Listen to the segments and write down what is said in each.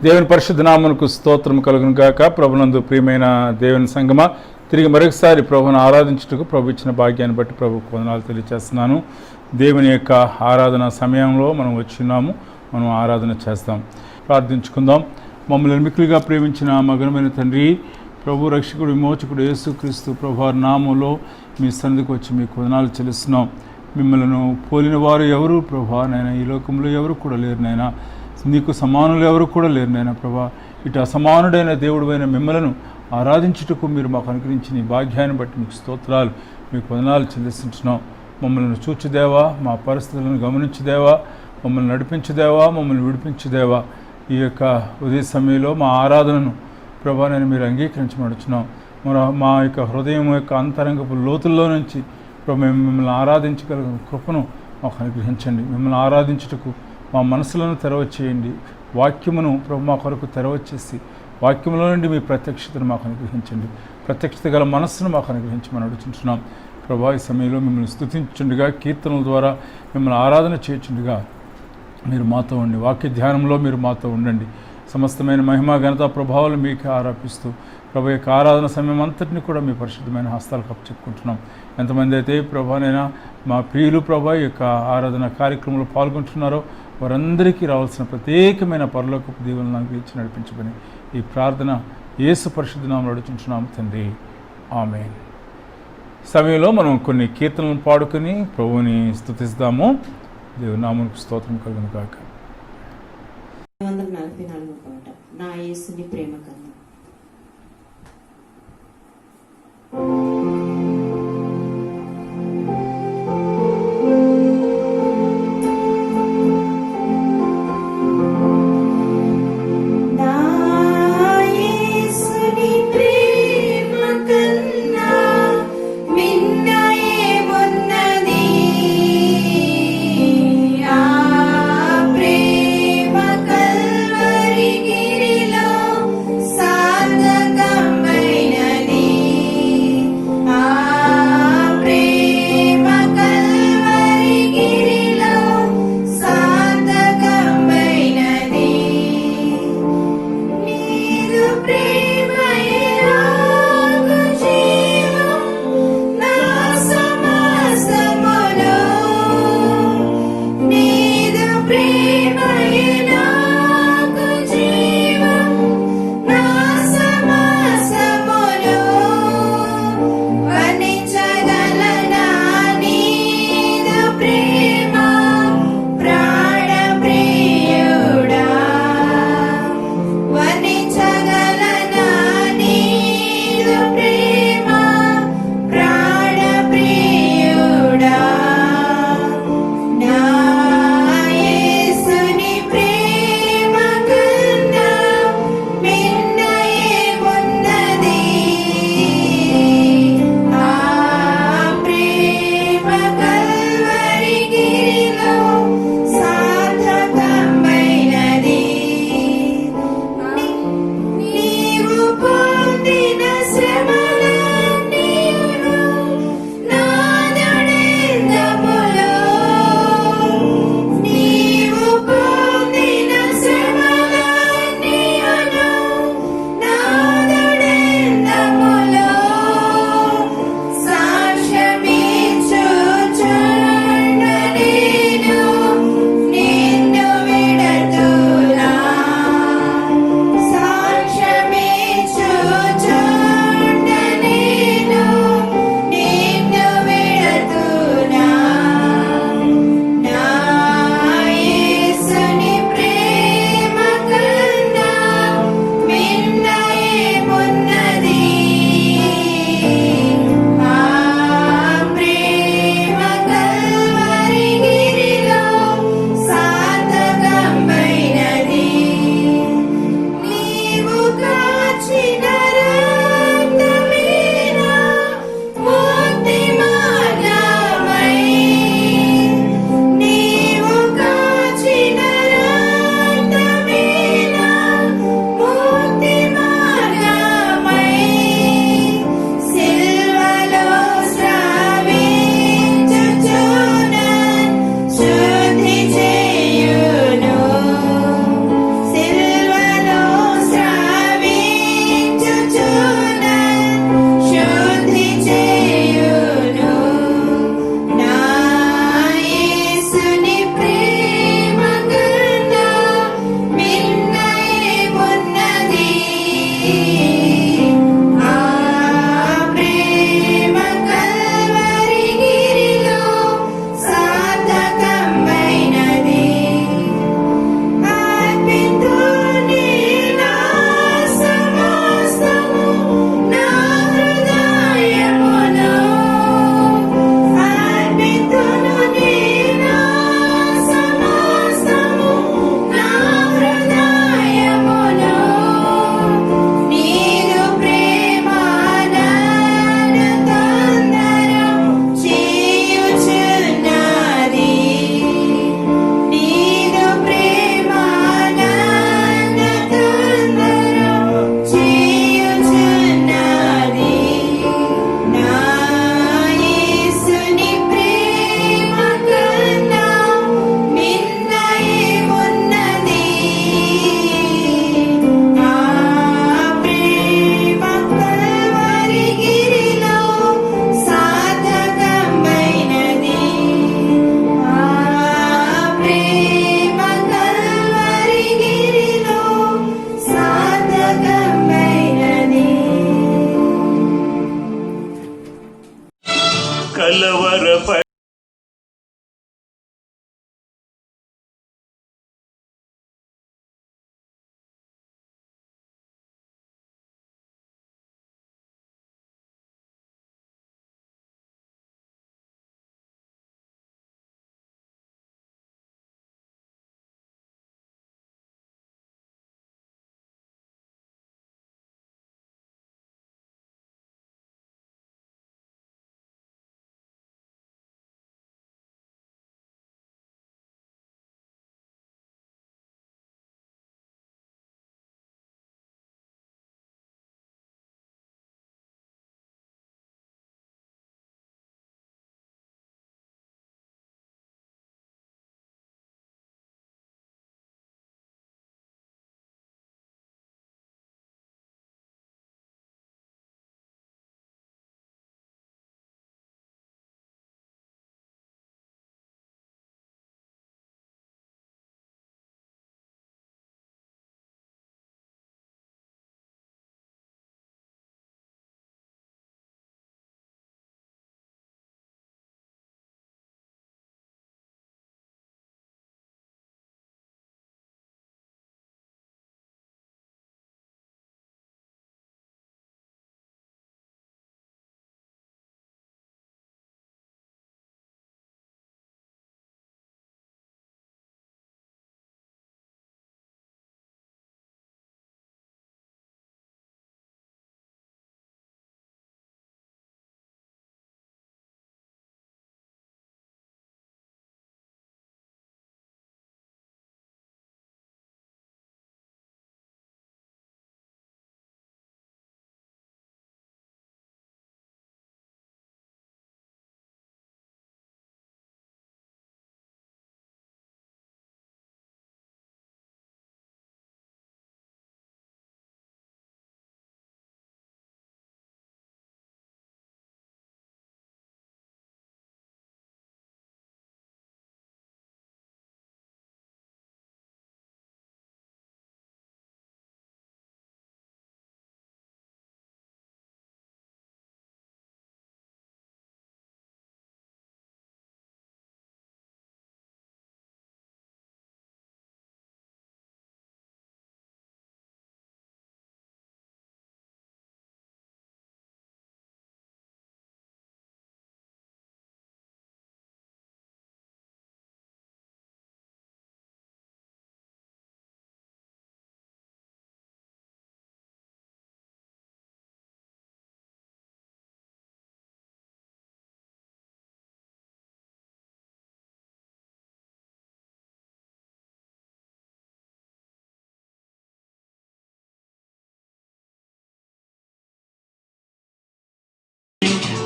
దేవుని పరిశుద్ధ నామమునకు స్తోత్రం కలుగును గాక. ప్రభునందు ప్రియమైన దేవుని సంగమా, తిరిగి మరొకసారి ప్రభువును ఆరాధించుటకు ప్రభు ఇచ్చిన భాగ్యాన్ని బట్టి ప్రభుకు వందనాలు తెలియజేస్తున్నాను. దేవుని యొక్క ఆరాధన సమయంలో మనం వచ్చినాము, మనం ఆరాధన చేస్తాం. ప్రార్థించుకుందాం. మమ్మల్ని మిక్కులుగా ప్రేమించిన మగనమైన తండ్రి, ప్రభు రక్షకుడు విమోచకుడు యేసుక్రీస్తు ప్రభువారి నామంలో మీ సన్నిధికి వచ్చి మీకు వందనాలు చెల్లిస్తున్నాం. మిమ్మల్ని పోలిన వారు ఎవరు ప్రభా? నైనా ఈ లోకంలో ఎవరు కూడా లేరు నైనా, నీకు సమానులు ఎవరు కూడా లేరు నైనా ప్రభా. ఇటు అసమానుడైన దేవుడైన మిమ్మలను ఆరాధించుటకు మీరు మాకు అనుగ్రహించిన ఈ భాగ్యాన్ని బట్టి మీకు స్తోత్రాలు, మీకు వందనాలు చెల్లిస్తుంటున్నాం. మమ్మల్ని చూచుదేవా, మా పరిస్థితులను గమనించుదేవా, మమ్మల్ని నడిపించుదేవా, మమ్మల్ని విడిపించుదేవా. ఈ యొక్క ఉదయ సమయంలో మా ఆరాధనను ప్రభా నేను మీరు అంగీకరించమడుచున్నాం. మా యొక్క హృదయం యొక్క అంతరంగపు లోతుల్లో నుంచి ప్రభు మేము మిమ్మల్ని ఆరాధించగల కృపను మాకు అనుగ్రహించండి. మిమ్మల్ని ఆరాధించుటకు మా మనసులను తెరవచ్చేయండి. వాక్యమును ప్రభు మా కొరకు తెరవచ్చేసి వాక్యములో నుండి మీ ప్రత్యక్షతను మాకు అనుగ్రహించండి. ప్రత్యక్షత గల మనస్సును మాకు అనుగ్రహించమని అడుగుతుంటున్నాం. ప్రభా ఈ సమయంలో మిమ్మల్ని స్తుతించుండగా, కీర్తనల ద్వారా మిమ్మల్ని ఆరాధన చేయుచుండగా మీరు మాతో ఉండి, వాక్య ధ్యానంలో మీరు మాతో ఉండండి. సమస్తమైన మహిమా ఘనత ప్రభావాలు మీకే ఆరోపిస్తూ ప్రభు యొక్క ఆరాధన సమయం అంతటిని కూడా మీ పరిశుద్ధమైన హస్తాలకు అప్పచెప్పుకుంటున్నాం. ఎంతమంది అయితే ప్రభానైనా మా ప్రియులు ప్రభా యొక్క ఆరాధన కార్యక్రమంలో పాల్గొంటున్నారో వారందరికీ రావాల్సిన ప్రత్యేకమైన పరలోకపు దీవెనలను అనుగ్రహించి నడిపించమని ఈ ప్రార్థన యేసు పరిశుద్ధ నామములో అడుగుచున్నాము తండ్రి, ఆమేన్. సమయంలో మనం కొన్ని కీర్తనలను పాడుకొని ప్రభువుని స్తుతిస్తాము. దేవుని నామమునకు స్తోత్రం కలుగును గాక. 144 పాట, నా యేసుని ప్రేమ కన్నా. స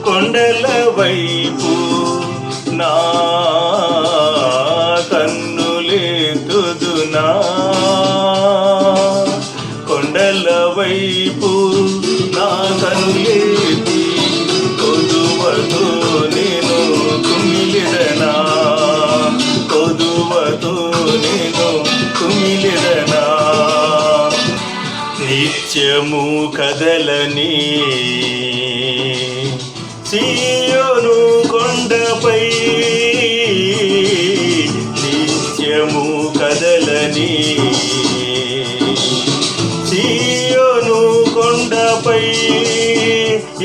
కొండల వైపు నా కన్నులెత్తుదునా, కొండల వైపు నా కన్నులెత్తి కొదువతో నేను కుమిలిదనా, కొదువతో నేను కుమిలిదనా. నిత్యము కదలని సీయోను కొండపై, నిత్యము కదలని సీయోను కొండపై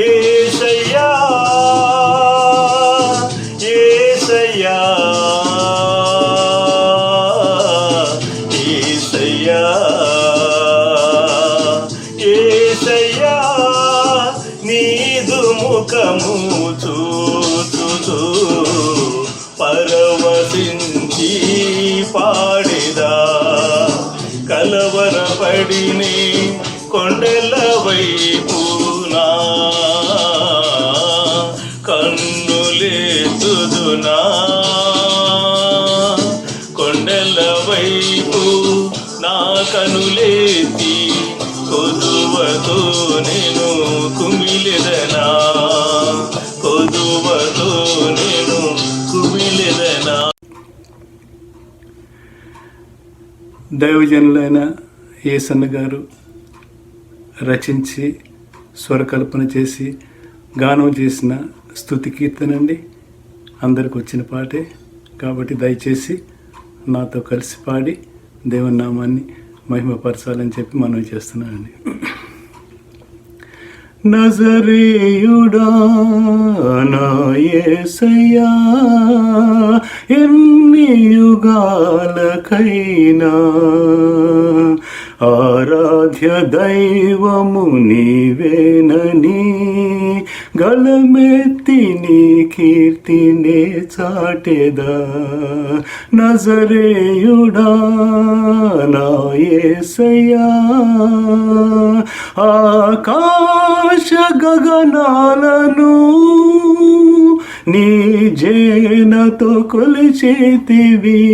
యేసయ్యా యేసయ్యా యేసయ్యా యేసయ్యా నీదు ముఖము చూచుచూ పరవశించి పాడిదా, కలవరపడిని కొండల వైపు నా కన్నులెత్తుదునా, కొండల వైపు నా కనులెత్తి కొదువతో నేను కుమిలిదనా, కొదువతో నేను కుమిలిదనా. దైవజనులైన యేసన్న గారు రచించి స్వరకల్పన చేసి గానం చేసిన స్తుతి కీర్తనండి. అందరికి వచ్చిన పాటే కాబట్టి దయచేసి నాతో కలిసి పాడి దేవుని నామాన్ని మహిమపరచాలని చెప్పి మనవి చేస్తున్నానండి. నజరేయుడా నా యేసయ్యా, ఎన్ని యుగాలకైనా ఆరాధ్య దైవము నీవేనని గళమెత్తి నీ కీర్తినే చాటెదా. నజరేయుడా నా యేసయ్యా, ఆకాశ గగనాలను నీ జేనతో కొలిచేతివి,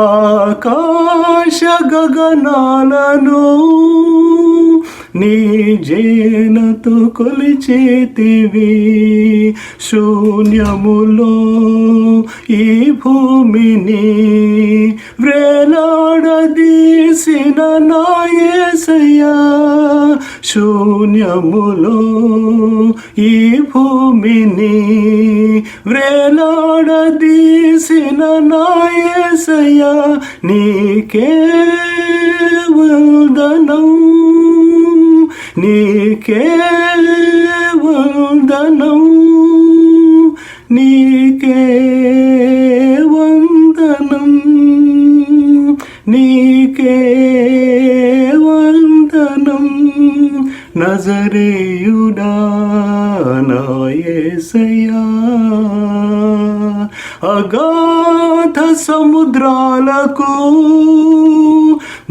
ఆకాశ గగనాలను నీ జేనతో కొలిచేతివి. శూన్యములో ఈ భూమిని వ్రేలాడదీసిన నా యేసయ్యా, శూన్యములో ఈ భూమిని వ్రేలాడదీసిన నా యేసయ్యా, నీకే వందనం, నీకే వందనం, నీకే వందనం, నీకే వందనం. నజరేయుడా నా యేసయ్యా, అగాధ సముద్రాలకు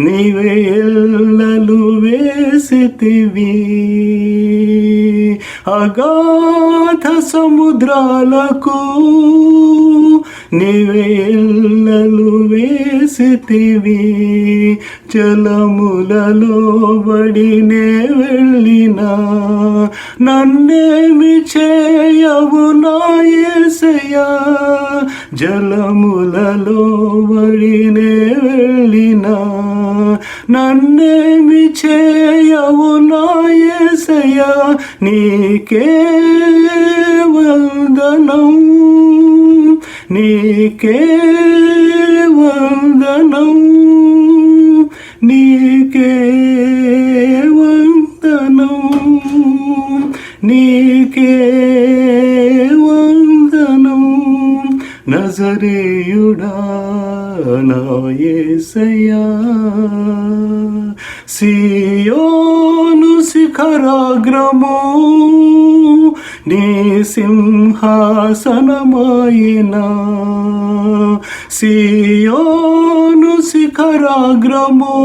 నీవే ఎల్లలు వేసితివి, అగాధ సముద్రాలకు నీవే ఎల్లలు వేసితివి. జలములలో బడినే వెళ్ళినా నన్నేమి చేయవు నా యేసయ్యా, జలములలో బడినే వెళ్ళినా నన్నేమి చేయవు నా యేసయ్యా, నీకే వందనం, నీకే వందనం, నీకే వందనం, నీకే వందనం. నజరేయుడా నా యేసయ్యా, సియోను శిఖరాగ్రము నీ సింహాసనమాయినా, సియోను శిఖరాగ్రము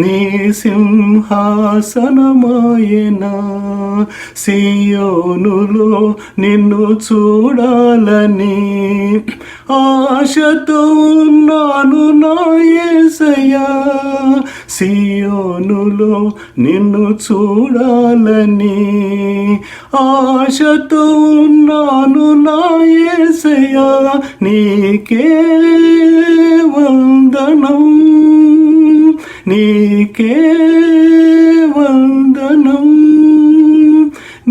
నీ సింహాసనమాయనా. సియోనులో నిన్ను చూడాలని ఆశతో ఉన్నాను నా యేసయ్యా. సియోనులో నిన్ను చూడాలని ఆశతో ఉన్నాను నా యేసయ్యా. నీకే వందనం, నీకే వందనం,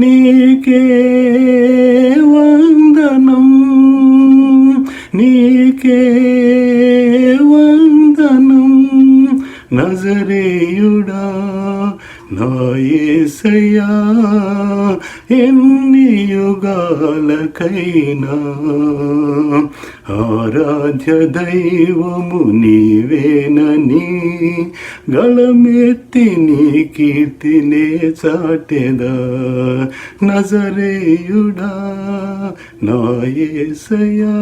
నీకే వందనం, నీకే వందనం. నజరేయుడా నా యేసయ్యా, ఎన్ని యుగాలకైనా ఆరాధ్య దైవము నీవేనని గళమెత్తి నీ కీర్తినే చాటెదా. నజరేయుడా నా యేసయ్యా.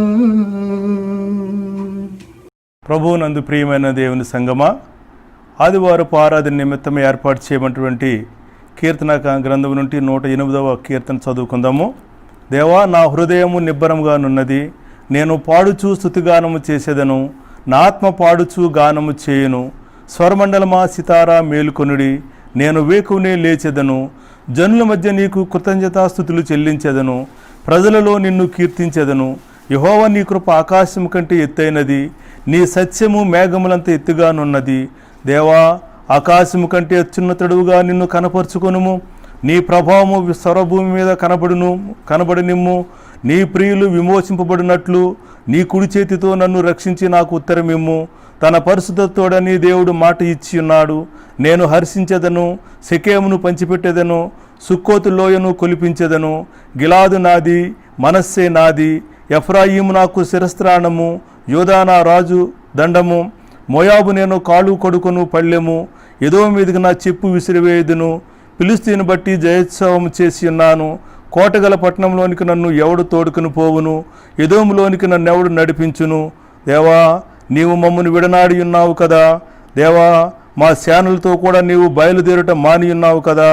ప్రభువునందు ప్రియమైన దేవుని సంగమా, ఆదివారపు ఆరాధన నిమిత్తం ఏర్పాటు చేయబడినటువంటి కీర్తన గ్రంథం నుండి 108వ కీర్తన చదువుకుందాము. దేవా, నా హృదయము నిబ్బరముగానున్నది, నేను పాడుచూ స్తుతిగానము చేసేదను, నా ఆత్మ పాడుచూ గానము చేయును. స్వరమండలమా సితారా మేలుకొనుడి, నేను వేకువనే లేచెదను. జనుల మధ్య నీకు కృతజ్ఞతాస్తుతులు చెల్లించెదను, ప్రజలలో నిన్ను కీర్తించెదను. యెహోవా, నీ కృప ఆకాశం కంటే ఎత్తైనది, నీ సత్యము మేఘములంత ఎత్తుగానున్నది. దేవా, ఆకాశము కంటే అత్యున్నతుడుగా నిన్ను కనపరుచుకొనుము. నీ ప్రభావము సర్వభూమి మీద కనబడనిమ్ము. నీ ప్రియులు విమోచింపబడినట్లు నీ కుడి చేతితో నన్ను రక్షించి నాకు ఉత్తరమిమ్ము. తన పరిశుద్ధతోడని దేవుడు మాట ఇచ్చి ఉన్నాడు. నేను హర్షించెదను, షెకెమును పంచిపెట్టెదను, సుక్కోతు లోయను కొలిపించెదను. గిలాదు నాది, మనస్సే నాది. ఎఫ్రాయిము నాకు శిరస్త్రాణము, యోదా నా రాజు దండము. మోయాబు నేను కాళ్ళు కొడుకును పళ్ళెము. ఎదోము మీదకి నా చెప్పు విసిరివేయుదును. ఫిలిష్తీయుని బట్టి జయోత్సవము చేసి ఉన్నాను. కోటగల పట్టణంలోనికి నన్ను ఎవడు తోడుకుని పోవును? ఎదోములోనికి నన్ను ఎవడు నడిపించును? దేవా, నీవు మమ్మను విడనాడి ఉన్నావు కదా. దేవా, మా సేనలతో కూడా నీవు బయలుదేరుట మాని ఉన్నావు కదా.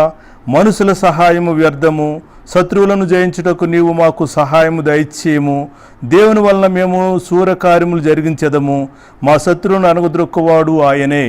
మనుషుల సహాయము వ్యర్థము, శత్రువులను జయించుటకు నీవు మాకు సహాయము దయచేయము. దేవుని వలన మేము శూరకార్యములు జరిగించెదము. మా శత్రువును అనగదొక్కువాడు ఆయనే.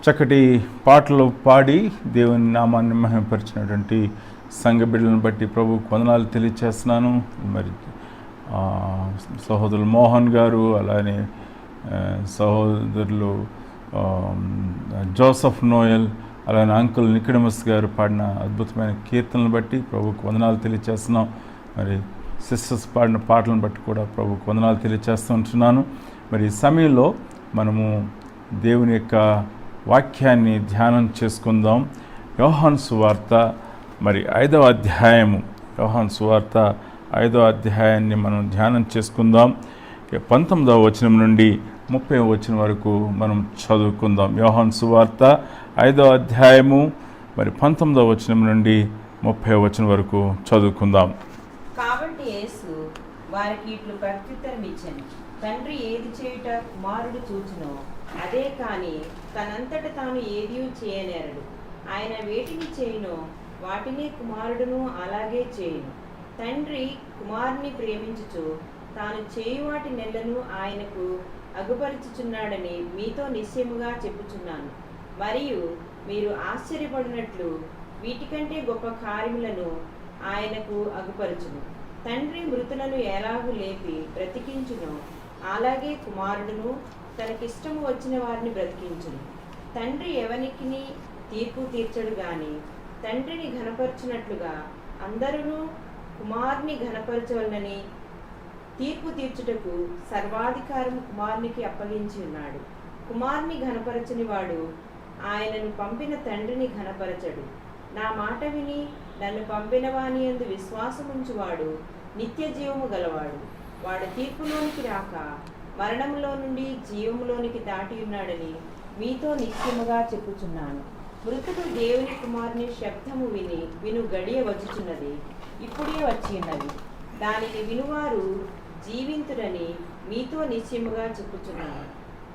చక్కటి పాటలు పాడి దేవుని నామాన్ని మహిమపరిచినటువంటి సంఘ బిడ్డలను బట్టి ప్రభువుకు వందనాలు తెలియచేస్తున్నాను. మరి సహోదరులు మోహన్ గారు, అలానే సహోదరులు జోసఫ్ నోయల్, అలానే అంకుల్ నికడమస్ గారు పాడిన అద్భుతమైన కీర్తనలను బట్టి ప్రభువుకు వందనాలు తెలియచేస్తున్నాం. మరి సిస్టర్స్ పాడిన పాటలను బట్టి కూడా ప్రభువుకు వందనాలు తెలియచేస్తూ ఉంటున్నాను. మరి ఈ సమయంలో మనము దేవుని యొక్క వాక్యాన్ని ధ్యానం చేసుకుందాం. యోహాను సువార్త మరి 5వ అధ్యాయము, యోహాను సువార్త 5వ అధ్యాయాన్ని మనం ధ్యానం చేసుకుందాం. 19వ వచనం నుండి 30వ వచనం వరకు మనం చదువుకుందాం. యోహాను సువార్త 5వ అధ్యాయము మరి 19వ వచనం నుండి 30వ వచనం వరకు చదువుకుందాం. కాబట్టి యేసు వారికి ఇట్లు ప్రత్యుత్తరం ఇచ్చాను, తండ్రి ఏది చేయుట కుమారుడు చూచునో అదే కాని తనంతట తాను ఏదీ చేయనేరడు. ఆయన వేటిని చేయునో వాటిని కుమారుడును అలాగే చేయును. తండ్రి కుమారుని ప్రేమించుచు తాను చేయు వాటి నెలను ఆయనకు అగుపరుచుచున్నాడని మీతో నిశ్చయముగా చెప్పుచున్నాను. మరియు మీరు ఆశ్చర్యపడినట్లు వీటికంటే గొప్ప కార్యములను ఆయనకు అగుపరచును. తండ్రి మృతులను ఎలాగూ లేపి బ్రతికించును, అలాగే కుమారుడును తనకిష్టము వచ్చిన వారిని బ్రతికించును. తండ్రి ఎవనికి తీర్పు తీర్చడు గాని తండ్రిని ఘనపరచునట్లుగా అందరూ కుమారుని ఘనపరచవలనని తీర్పు తీర్చుటకు సర్వాధికారం కుమారునికి అప్పగించి ఉన్నాడు. కుమారుని ఘనపరచని వాడు ఆయనను పంపిన తండ్రిని ఘనపరచడు. నా మాట విని నన్ను పంపిన వాని యందు విశ్వాసముంచువాడు నిత్య జీవము గలవాడు. వాడు తీర్పులోనికి రాక మరణంలో నుండి జీవములోనికి దాటి ఉన్నాడని మీతో నిశ్చయముగా చెప్పుచున్నాను. మృతుడు దేవుని కుమారుని శబ్దము విను గడియ వచ్చుచున్నది, ఇప్పుడే వచ్చి ఉన్నది. దానిని వినువారు జీవింతుడని మీతో నిశ్చయముగా చెప్పుచున్నాను.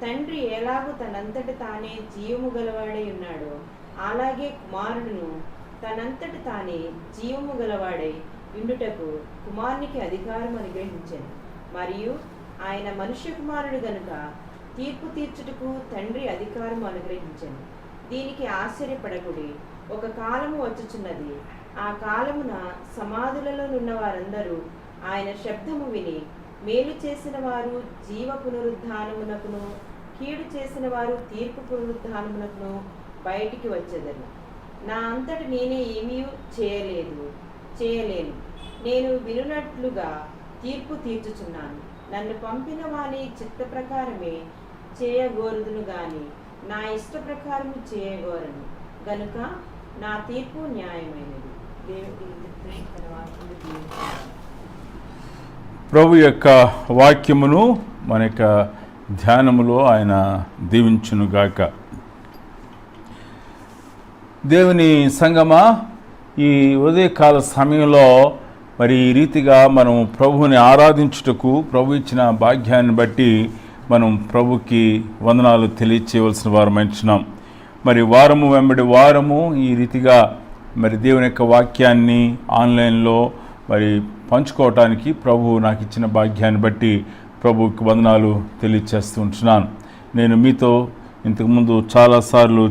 తండ్రి ఎలాగూ తనంతట తానే జీవము గలవాడై ఉన్నాడో అలాగే కుమారుడును తనంతట తానే జీవము గలవాడై ఉండుటకు కుమారునికి అధికారం అనుగ్రహించాను. మరియు ఆయన మనుష్య కుమారుడు గనుక తీర్పు తీర్చుటకు తండ్రి అధికారం అనుగ్రహించాను. దీనికి ఆశ్చర్యపడకుడి, ఒక కాలము వచ్చుచున్నది, ఆ కాలమున సమాధులలో నున్న వారందరూ ఆయన శబ్దము విని మేలు చేసిన వారు జీవ పునరుద్ధానమునకును కీడు చేసిన వారు తీర్పు పునరుద్ధానమునకును బయటికి వచ్చేదరు. నా అంతట నేనే ఏమీ చేయలేను. నేను వినున్నట్లుగా తీర్పు తీర్చుచున్నాను. నన్ను పంపిన వాని చిత్త ప్రకారమే చేయగోరుదును గాని నా ఇష్ట ప్రకారము చేయగోరను గనుక నా తీర్పు న్యాయమైనది. ప్రభు యొక్క వాక్యమును మన యొక్క ధ్యానములో ఆయన దీవించునుగాక. దేవుని సంగమా, ఈ ఉదయకాల సమయంలో మరి ఈ రీతిగా మనం ప్రభువుని ఆరాధించుటకు ప్రభు ఇచ్చిన భాగ్యాన్ని బట్టి మనం ప్రభుకి వందనాలు తెలియచేయవలసిన వారమైంటున్నాం. మరి వారము వెంబడి వారము ఈ రీతిగా మరి దేవుని యొక్క వాక్యాన్ని ఆన్లైన్లో మరి పంచుకోవటానికి ప్రభు నాకు ఇచ్చిన భాగ్యాన్ని బట్టి ప్రభువుకి వందనాలు తెలియచేస్తూ ఉంటున్నాను. నేను మీతో ఇంతకుముందు చాలాసార్లు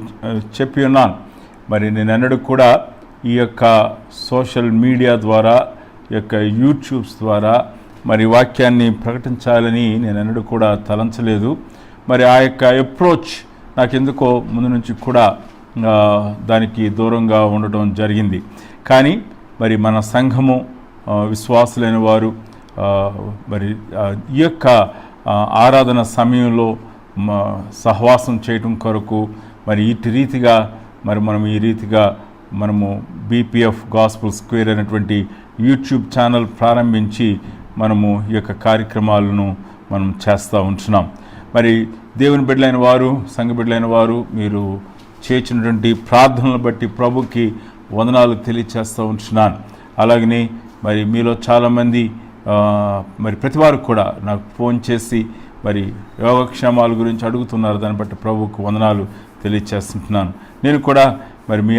చెప్పి ఉన్నాను. మరి నేను ఎన్నడూ కూడా ఈ యొక్క సోషల్ మీడియా ద్వారా, ఈ యొక్క యూట్యూబ్స్ ద్వారా మరి వాక్యాన్ని ప్రకటించాలని నేను ఎన్నడూ కూడా తలంచలేదు. మరి ఆ యొక్క అప్రోచ్ నాకెందుకో ముందు నుంచి కూడా దానికి దూరంగా ఉండటం జరిగింది. కానీ మరి మన సంఘము విశ్వాసులైన వారు మరి ఈ యొక్క ఆరాధన సమయంలో సహవాసం చేయటం కొరకు మరి ఇటు రీతిగా మరి మనం ఈ రీతిగా మనము బీపీఎఫ్ గాస్పుల్ స్క్వేర్ అనేటువంటి యూట్యూబ్ ఛానల్ ప్రారంభించి మనము ఈ యొక్క కార్యక్రమాలను మనం చేస్తూ ఉంటున్నాం. మరి దేవుని బిడ్డలైన వారు, సంఘ బిడ్డలైన వారు మీరు చేసినటువంటి ప్రార్థనలు బట్టి ప్రభుకి వందనాలు తెలియచేస్తూ ఉంటున్నాను. అలాగనే మరి మీలో చాలామంది మరి ప్రతివారు కూడా నాకు ఫోన్ చేసి మరి యోగక్షేమాల గురించి అడుగుతున్నారు. దాన్ని బట్టి ప్రభుకు వందనాలు తెలియచేస్తుంటున్నాను. నేను కూడా మరి మీ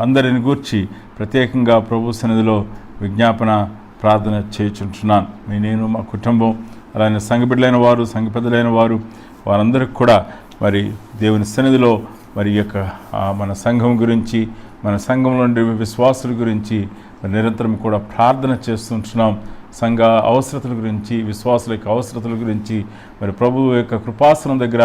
అందరిని గూర్చి ప్రత్యేకంగా ప్రభు సన్నిధిలో విజ్ఞాపన ప్రార్థన చేయుచుంటున్నాను. నేను మా కుటుంబం, అలానే సంఘ బిడ్డలైన వారు, సంఘ పెద్దలైన వారు, వారందరికీ కూడా మరి దేవుని సన్నిధిలో మరి యొక్క మన సంఘం గురించి, మన సంఘంలో ఉండే విశ్వాసుల గురించి నిరంతరం కూడా ప్రార్థన చేస్తుంటున్నాం. సంఘ అవసరతల గురించి, విశ్వాసుల యొక్క అవసరతల గురించి మరి ప్రభువు యొక్క కృపాసనం దగ్గర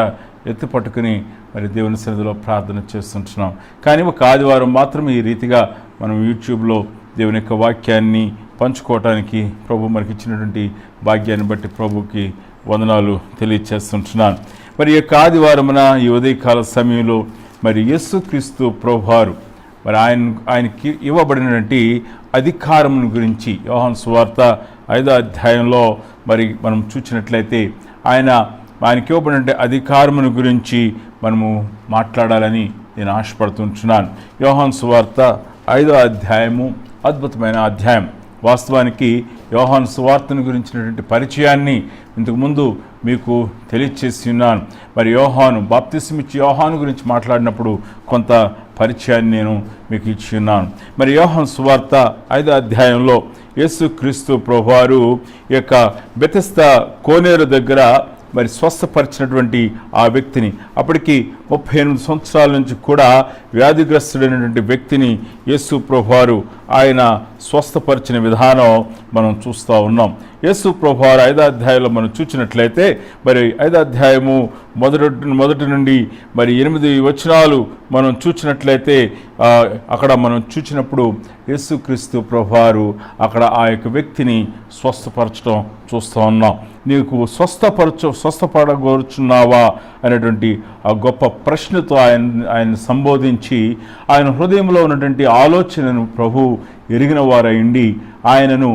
ఎత్తిపట్టుకుని మరి దేవుని సన్నిధిలో ప్రార్థన చేస్తుంటున్నాం. కానీ ఒక ఆదివారం మాత్రం ఈ రీతిగా మనం యూట్యూబ్లో దేవుని యొక్క వాక్యాన్ని పంచుకోవటానికి ప్రభు మనకి ఇచ్చినటువంటి భాగ్యాన్ని బట్టి ప్రభుకి వందనాలు తెలియచేస్తుంటున్నాను. మరి ఈ యొక్క ఆదివారమున ఈ ఉదయకాల సమయంలో మరి యేసుక్రీస్తు ప్రభువారు మరి ఆయనకి ఇవ్వబడినటువంటి అధికారం గురించి యోహాను సువార్త 5వ అధ్యాయంలో మరి మనం చూసినట్లయితే ఆయనకి ఇవ్వబడినటువంటి అధికారమును గురించి మనము మాట్లాడాలని నేను ఆశపడుతుంటున్నాను. యోహాను సువార్త 5వ అధ్యాయము అద్భుతమైన అధ్యాయం. వాస్తవానికి యోహాను సువార్తను గురించినటువంటి పరిచయాన్ని ఇంతకుముందు మీకు తెలియచేసి ఉన్నాను. మరి బాప్తిస్మిచ్చి యోహాను గురించి మాట్లాడినప్పుడు కొంత పరిచయాన్ని నేను మీకు ఇచ్చి ఉన్నాను. మరి యోహాను సువార్త 5వ అధ్యాయంలో యేసుక్రీస్తు ప్రభువారు ఈ యొక్క బెతెస్దా కోనేరు దగ్గర మరి స్వస్థపరిచినటువంటి ఆ వ్యక్తిని, అప్పటికి 38 సంవత్సరాల నుంచి కూడా వ్యాధిగ్రస్తుడైనటువంటి వ్యక్తిని యేసు ప్రభువారు ఆయన స్వస్థపరిచిన విధానం మనం చూస్తూ ఉన్నాం. యేసు ప్రభువారు 5వ అధ్యాయంలో మనం చూసినట్లయితే మరి 5వ అధ్యాయము మొదటి నుండి మరి 8 వచనాలు మనం చూసినట్లయితే అక్కడ మనం చూసినప్పుడు యేసుక్రీస్తు ప్రభువారు అక్కడ ఆ యొక్క వ్యక్తిని స్వస్థపరచడం చూస్తూ ఉన్నాం. నీకు స్వస్థపడగోరుచున్నావా అనేటువంటి ఆ గొప్ప ప్రశ్నతో ఆయన సంబోధించి ఆయన హృదయంలో ఉన్నటువంటి ఆలోచనను ప్రభు ఎరిగిన వారైండి ఆయనను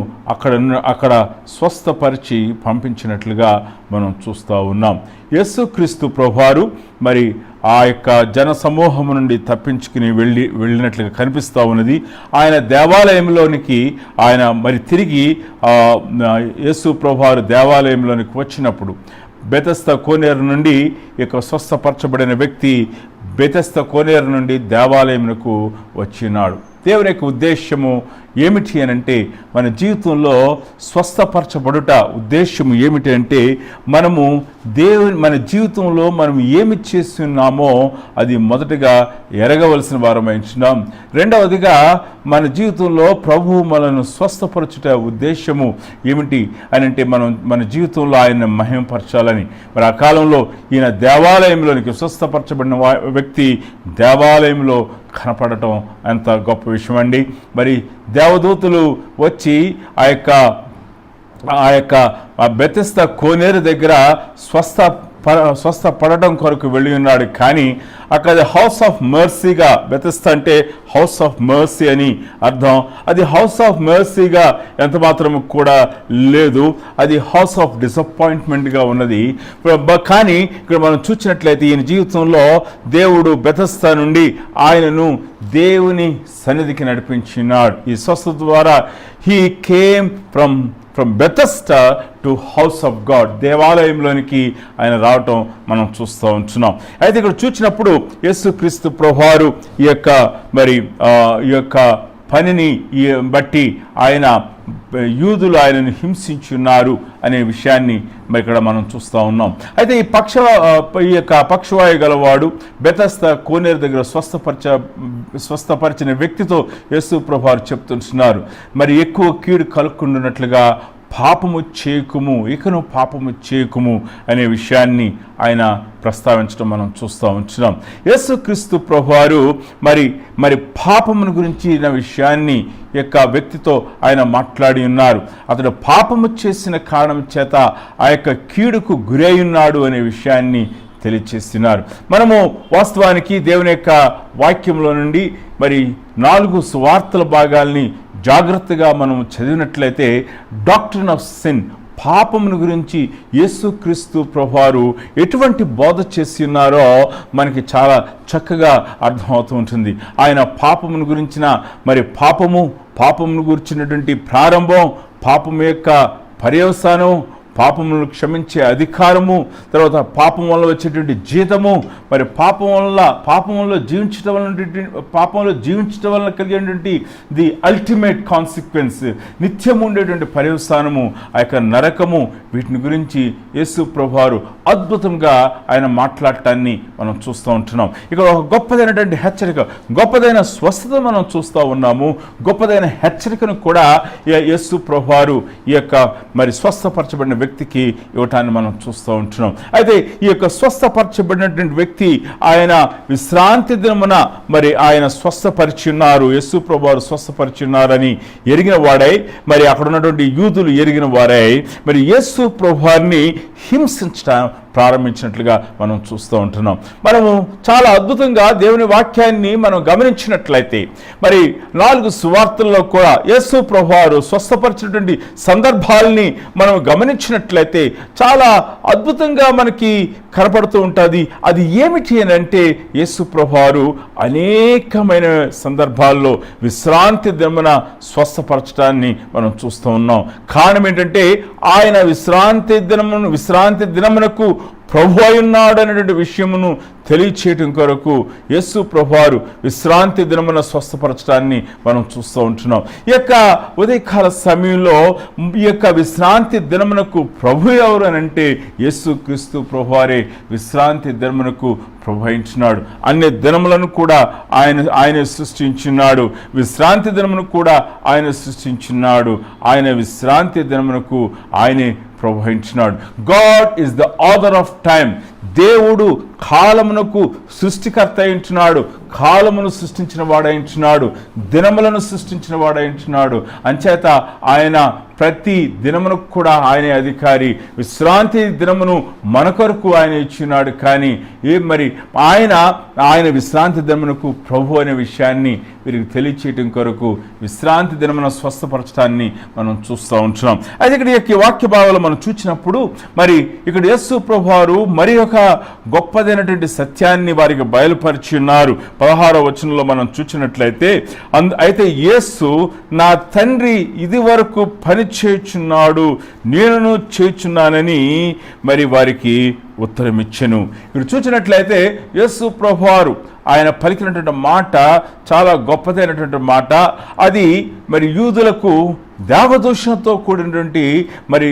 అక్కడ స్వస్థపరిచి పంపించినట్లుగా మనం చూస్తూ ఉన్నాం. యేసుక్రీస్తు ప్రభువారు మరి ఆ యొక్క జన సమూహం నుండి తప్పించుకుని వెళ్ళినట్లుగా కనిపిస్తూ ఉన్నది. ఆయన దేవాలయంలోనికి ఆయన మరి తిరిగి యేసు ప్రభువారు దేవాలయంలోనికి వచ్చినప్పుడు బెతెస్దా కోనేరు నుండి ఇక స్వస్థపరచబడిన వ్యక్తి బెతెస్దా కోనేరు నుండి దేవాలయంకు వచ్చినాడు. దేవుని యొక్క ఉద్దేశము ఏమిటి అని అంటే మన జీవితంలో స్వస్థపరచబడుట ఉద్దేశము ఏమిటి అంటే మన జీవితంలో మనం ఏమి చేస్తున్నామో అది మొదటగా ఎరగవలసిన వారమైంటున్నాం. రెండవదిగా మన జీవితంలో ప్రభువు మనను స్వస్థపరచుట ఉద్దేశము ఏమిటి అని అంటే మన జీవితంలో ఆయన మహిమపరచాలని. మరి ఆ కాలంలో ఈయన దేవాలయంలోనికి స్వస్థపరచబడిన వ్యక్తి దేవాలయంలో కనపడటం ఎంత గొప్ప విషయం అండి. మరి దేవదూతలు వచ్చి ఆ యొక్క బెతెస్దా కోనేరు దగ్గర స్వస్థపడటం కొరకు వెళ్ళి ఉన్నాడు. కానీ అక్కడ హౌస్ ఆఫ్ మర్సీగా, బెతెస్దా అంటే హౌస్ ఆఫ్ మర్సీ అని అర్థం. అది హౌస్ ఆఫ్ మర్సీగా ఎంత మాత్రం కూడా లేదు, అది హౌస్ ఆఫ్ డిసప్పాయింట్మెంట్గా ఉన్నది. కానీ ఇక్కడ మనం చూసినట్లయితే ఈయన జీవితంలో దేవుడు బెతెస్దా నుండి ఆయనను దేవుని సన్నిధికి నడిపించినాడు. ఈ స్వస్థత ద్వారా he came from Bethesda to house of God, దేవాలయంలోనికి ఆయన రావటం మనం చూస్తూ ఉంటున్నాం. అయితే ఇక్కడ చూసినప్పుడు యేసుక్రీస్తు ప్రభువారు ఈ యొక్క పనిని బట్టి యూదులు ఆయనను హింసించున్నారు అనే విషయాన్ని మరి ఇక్కడ మనం చూస్తూ ఉన్నాం. అయితే ఈ యొక్క పక్షవాయు గలవాడు బెతెస్దా కోనేరు దగ్గర స్వస్థపరిచిన వ్యక్తితో యేసు ప్రభువారు చెప్తున్నారు, మరి ఎక్కువ కీడు కలుక్కున్నట్లుగా పాపము చేయకుము, ఇకను పాపము చేయకుము అనే విషయాన్ని ఆయన ప్రస్తావించడం మనం చూస్తూ ఉంటున్నాం. యేసుక్రీస్తు ప్రభువారు మరి పాపమును గురించిన విషయాన్ని యొక్క వ్యక్తితో ఆయన మాట్లాడి ఉన్నారు. అతడు పాపము చేసిన కారణం చేత ఆ యొక్క కీడుకు గురై ఉన్నాడు అనే విషయాన్ని తెలియచేస్తున్నారు. మనము వాస్తవానికి దేవుని యొక్క వాక్యంలో నుండి మరి 4 సువార్తల భాగాల్ని జాగ్రత్తగా మనం చదివినట్లయితే డాక్ట్రిన్ ఆఫ్ సిన్, పాపమును గురించి యేసుక్రీస్తు ప్రభువారు ఎటువంటి బోధ చేసి ఉన్నారో మనకి చాలా చక్కగా అర్థమవుతూ ఉంటుంది. ఆయన పాపమును గురించిన మరి పాపమును గురించినటువంటి ప్రారంభం, పాపము యొక్క పర్యవసానం, పాపములను క్షమించే అధికారము, తర్వాత పాపం వల్ల వచ్చేటువంటి జీతము, మరి పాపంలో జీవించడం వలన కలిగేటువంటి ది అల్టిమేట్ కాన్సిక్వెన్స్, నిత్యం ఉండేటువంటి పర్యవసానము, ఆ యొక్క నరకము, వీటిని గురించి యేసు ప్రభువారు అద్భుతంగా ఆయన మాట్లాడటాన్ని మనం చూస్తూ ఉంటున్నాం. ఇక్కడ ఒక గొప్పదైనటువంటి హెచ్చరిక, గొప్పదైన స్వస్థత మనం చూస్తూ ఉన్నాము. గొప్పదైన హెచ్చరికను కూడా యేసు ప్రభువారు ఈ యొక్క మరి స్వస్థపరచబడిన వ్యక్తికి ఇవ్వటాన్ని మనం చూస్తూ ఉంటున్నాం. అయితే ఈ యొక్క స్వస్థపరచబడినటువంటి వ్యక్తి ఆయన విశ్రాంతి దినమున మరి ఆయన స్వస్థపరిచి ఉన్నారు, యేసు ప్రభువారు స్వస్థపరిచి ఉన్నారని ఎరిగిన వాడై, మరి అక్కడ ఉన్నటువంటి యూదులు ఎరిగిన వారై మరి యేసు ప్రభువారిని హింసించడం ప్రారంభించినట్లుగా మనం చూస్తూ ఉంటున్నాం. మనము చాలా అద్భుతంగా దేవుని వాక్యాన్ని మనం గమనించినట్లయితే మరి 4 సువార్తల్లో కూడా యేసు ప్రభువారు స్వస్థపరిచినటువంటి సందర్భాలని మనం గమనించినట్లయితే చాలా అద్భుతంగా మనకి కనపడుతూ ఉంటుంది. అది ఏమిటి అని అంటే యేసు ప్రభువారు అనేకమైన సందర్భాల్లో విశ్రాంతి దినమున స్వస్థపరచడాన్ని మనం చూస్తూ ఉన్నాం. కారణం ఏంటంటే ఆయన విశ్రాంతి దినమునకు ప్రభు అయినాడు అనేటువంటి విషయమును తెలియచేయటం కొరకు యేసు ప్రభువారు విశ్రాంతి దినమున స్వస్థపరచడాన్ని మనం చూస్తూ ఉంటున్నాం. ఈ యొక్క ఉదయకాల సమయంలో ఈ యొక్క విశ్రాంతి దినమునకు ప్రభు ఎవరు అని అంటే యేసు క్రీస్తు ప్రభువారే విశ్రాంతి దినమునకు ప్రభవించినాడు. అన్ని దినములను కూడా ఆయన సృష్టించినాడు, విశ్రాంతి దినమును కూడా ఆయన సృష్టించినాడు. ఆయన విశ్రాంతి దినమునకు ఆయనే ప్రభవించినాడు. God is the author of time. దేవుడు కాలమునకు సృష్టికర్త అయించున్నాడు, కాలమును సృష్టించిన వాడయించున్నాడు, దినములను సృష్టించిన వాడయించున్నాడు. అంచేత ఆయన ప్రతి దినమునకు కూడా ఆయనే అధికారి. విశ్రాంతి దినమును మన కొరకు ఆయన ఇచ్చినాడు. కానీ మరి ఆయన విశ్రాంతి దినమునకు ప్రభు అనే విషయాన్ని వీరికి తెలియచేయటం కొరకు విశ్రాంతి దినమున స్వస్థపరచడాన్ని మనం చూస్తూ ఉంటున్నాం. అయితే ఇక్కడ ఈ వాక్య భావాలు మనం చూసినప్పుడు మరి ఇక్కడ యేసు ప్రభువారు మరి ఒక గొప్పదైనటువంటి సత్యాన్ని వారికి బయలుపరిచి ఉన్నారు. 16వ వచనంలో మనం చూసినట్లయితే, అయితే యేసు నా తండ్రి ఇది వరకు పని చేయుచున్నాడు, నేను చేయుచున్నానని మరి వారికి ఉత్తరం ఇచ్చెను. ఇక్కడ చూసినట్లయితే యేసు ప్రభువారు ఆయన పలికినటువంటి మాట చాలా గొప్పదైనటువంటి మాట. అది మరి యూదులకు దేవదూషణతో కూడినటువంటి మరి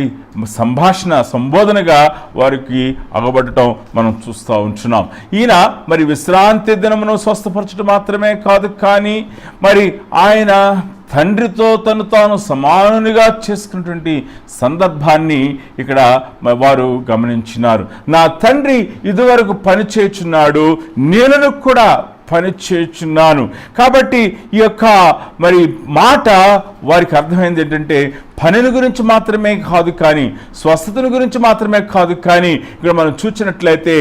సంబోధనగా వారికి అగబడటం మనం చూస్తూ ఉంటున్నాం. ఈయన మరి విశ్రాంతి దినమును స్వస్థపరచడం మాత్రమే కాదు, కానీ మరి ఆయన తండ్రితో తను తాను సమానునిగా చేసుకున్నటువంటి సందర్భాన్ని ఇక్కడ వారు గమనించినారు. నా తండ్రి ఇదివరకు పని చేయుచున్నాడు, నేను కూడా పని చేయుచున్నాను. కాబట్టి ఈ యొక్క మరి మాట వారికి అర్థమైంది ఏంటంటే పనిని గురించి మాత్రమే కాదు, కానీ స్వస్థతను గురించి మాత్రమే కాదు, కానీ ఇక్కడ మనం చూసినట్లయితే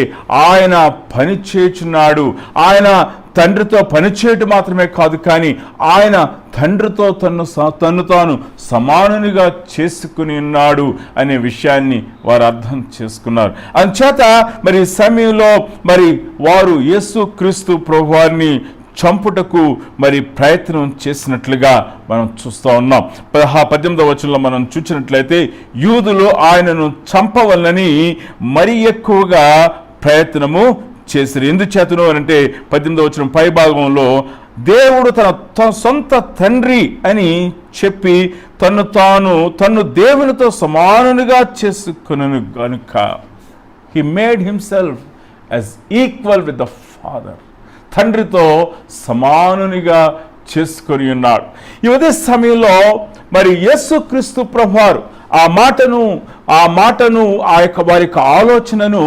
ఆయన పని చేయుచున్నాడు. ఆయన తండ్రితో పనిచేయటం మాత్రమే కాదు, కానీ ఆయన తండ్రితో తన్ను తాను సమానునిగా చేసుకుని ఉన్నాడు అనే విషయాన్ని వారు అర్థం చేసుకున్నారు. అందుచేత మరి సమయంలో మరి వారు యేసు క్రీస్తు ప్రభువారిని చంపుటకు మరి ప్రయత్నం చేసినట్లుగా మనం చూస్తూ ఉన్నాం. 18వ వచనంలో మనం చూసినట్లయితే యూదులు ఆయనను చంపవలనని మరి ఎక్కువగా ప్రయత్నము చేసిరు. ఎందుచేతను అంటే 18వ వచనం పై భాగంలో దేవుడు తన సొంత తండ్రి అని చెప్పి తన్ను దేవునితో సమానునిగా చేసుకును గనుక he made himself as equal with the father. తండ్రితో సమానునిగా చేసుకొని ఉన్నాడు. ఈ ఉదయ సమయంలో మరి యేసుక్రీస్తు ప్రభువారు ఆ మాటను ఆ యొక్క వారి యొక్క ఆలోచనను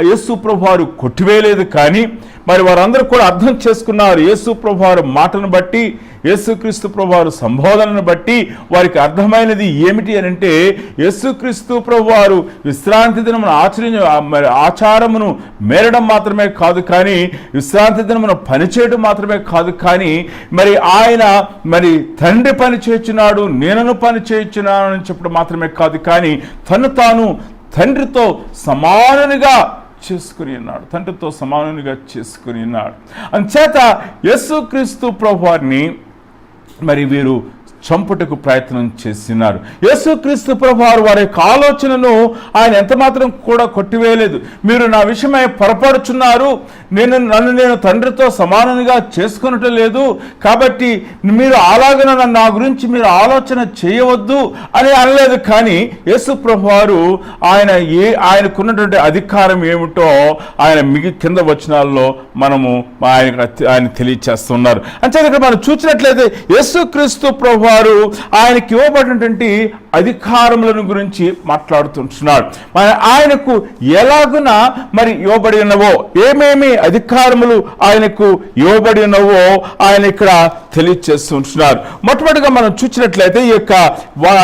యేసు ప్రభువారు కొట్టివేయలేదు, కానీ మరి వారందరూ కూడా అర్థం చేసుకున్నారు. యేసు ప్రభువారు మాటను బట్టి, యేసుక్రీస్తు ప్రభువారు సంబోధనను బట్టి వారికి అర్థమైనది ఏమిటి అని అంటే యేసుక్రీస్తు ప్రభువారు విశ్రాంతి దినమును ఆచారమును మేరడం మాత్రమే కాదు, కానీ విశ్రాంతి దినమును పనిచేయడం మాత్రమే కాదు, కానీ మరి ఆయన మరి తండ్రి పని చేయుచున్నాడు, నేను పని చేయుచున్నాను అని చెప్పడం మాత్రమే కాదు, కానీ తను తాను తండ్రితో సమానునిగా చేసుకుని ఉన్నాడు, తండ్రితో సమానునిగా చేసుకుని ఉన్నాడు. అందుచేత యేసుక్రీస్తు ప్రభువారిని మరి వీరు చంపుటకు ప్రయత్నం చేస్తున్నారు. యేసుక్రీస్తు ప్రభువారు వారి యొక్క ఆలోచనను ఆయన ఎంతమాత్రం కూడా కొట్టివేయలేదు. మీరు నా విషయమై పొరపడుచున్నారు, నన్ను నేను తండ్రితో సమానంగా చేసుకునటం లేదు, కాబట్టి మీరు అలాగన నా గురించి మీరు ఆలోచన చేయవద్దు అని అనలేదు. కానీ యేసు ప్రభువారు ఆయనకున్నటువంటి అధికారం ఏమిటో ఆయన కింద వచనాల్లో ఆయన తెలియచేస్తున్నారు. అంటే ఇక్కడ మనం చూసినట్లయితే యేసుక్రీస్తు ప్రభువారు ఆయనకి ఇవ్వబడినటువంటి అధికారములను గురించి మాట్లాడుతుంటున్నాడు. ఆయనకు ఎలాగున మరి ఇవ్వబడి ఉన్నవో, ఏమేమి అధికారములు ఆయనకు ఇవ్వబడి ఉన్నవో ఆయన ఇక్కడ తెలియచేస్తుంటున్నారు. మొట్టమొదటిగా మనం చూసినట్లయితే ఈ యొక్క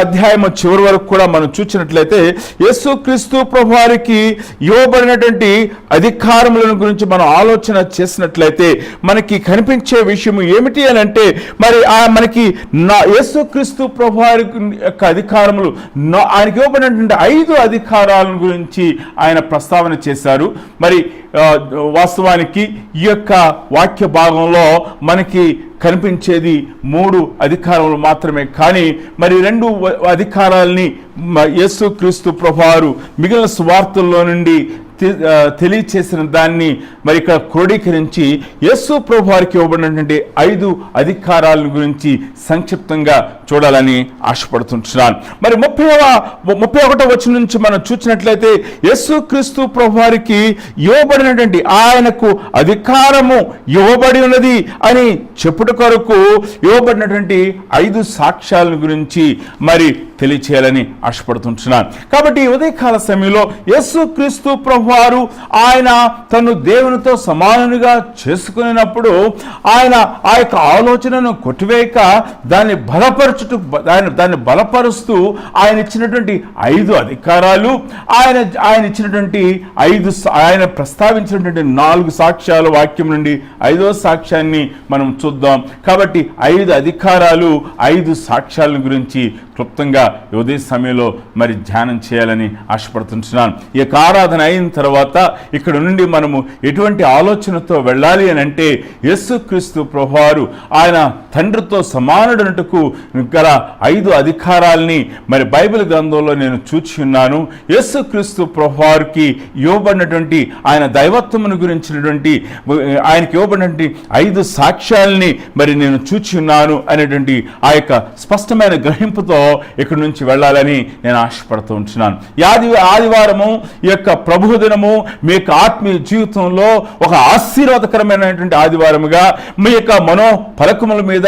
అధ్యాయం చివరి వరకు కూడా మనం చూసినట్లయితే యేసుక్రీస్తు ప్రభువారికి ఇవ్వబడినటువంటి అధికారములను గురించి మనం ఆలోచన చేసినట్లయితే మనకి కనిపించే విషయం ఏమిటి అని అంటే, మరి మనకి యేసుక్రీస్తు ప్రభువారి యొక్క అధికారములు ఆయనకి ఇవ్వబడినటువంటి 5 అధికారాల గురించి ఆయన ప్రస్తావన చేశారు. మరి వాస్తవానికి ఈ యొక్క వాక్య భాగంలో మనకి కనిపించేది 3 అధికారములు మాత్రమే. కానీ మరి 2 అధికారాలని యేసుక్రీస్తు ప్రభువారు మిగిలిన సువార్తల్లో నుండి తెలియచేసిన దాన్ని మరి ఇక్కడ క్రోడీకరించి యేసు ప్రభువారికి ఇవ్వబడినటువంటి 5 అధికారాల గురించి సంక్షిప్తంగా చూడాలని ఆశపడుతుంటున్నాను. మరి 31వ వచనం నుంచి మనం చూసినట్లయితే యేసుక్రీస్తు ప్రభువారికి ఇవ్వబడినటువంటి ఆయనకు అధికారము ఇవ్వబడి ఉన్నది అని చెప్పుట కొరకు ఇవ్వబడినటువంటి 5 సాక్ష్యాల గురించి మరి తెలియచేయాలని ఆశపడుతుంటున్నాను. కాబట్టి ఉదయకాల సమయంలో యేసుక్రీస్తు ప్రభువారు ఆయన తను దేవునితో సమానునిగా చేసుకునేటప్పుడు ఆయన ఆ యొక్క ఆలోచనను కొట్టివేయక దాన్ని బలపరుస్తూ ఆయన ఇచ్చినటువంటి 5 అధికారాలు, ఆయన ఇచ్చినటువంటి ఆయన ప్రస్తావించినటువంటి 4 సాక్ష్యాల వాక్యం నుండి 5వ సాక్ష్యాన్ని మనం చూద్దాం. కాబట్టి 5 అధికారాలు 5 సాక్ష్యాల గురించి క్లుప్తంగా ఉదయ సమయంలో మరి ధ్యానం చేయాలని ఆశపడుతుంటున్నాను. ఈ యొక్క ఆరాధన అయిన తర్వాత ఇక్కడ నుండి మనము ఎటువంటి ఆలోచనతో వెళ్ళాలి అని అంటే, యేసుక్రీస్తు ప్రభువారు ఆయన తండ్రితో సమానుడనటకు గల 5 అధికారాల్ని మరి బైబిల్ గ్రంథంలో నేను చూచి ఉన్నాను. యేసుక్రీస్తు ప్రభువారికి ఇవ్వబడినటువంటి ఆయన దైవత్వమును గురించినటువంటి ఆయనకి ఇవ్వబడినటువంటి 5 సాక్ష్యాలని మరి నేను చూచి ఉన్నాను అనేటువంటి ఆ యొక్క స్పష్టమైన గ్రహింపుతో ఇక్కడి నుంచి వెళ్ళాలని నేను ఆశపడుతూ ఉంటున్నాను. ఆదివారము ఈ యొక్క ప్రభు దినము మీ యొక్క ఆత్మీయ జీవితంలో ఒక ఆశీర్వాదకరమైనటువంటి ఆదివారముగా మీ యొక్క మనోఫలకముల మీద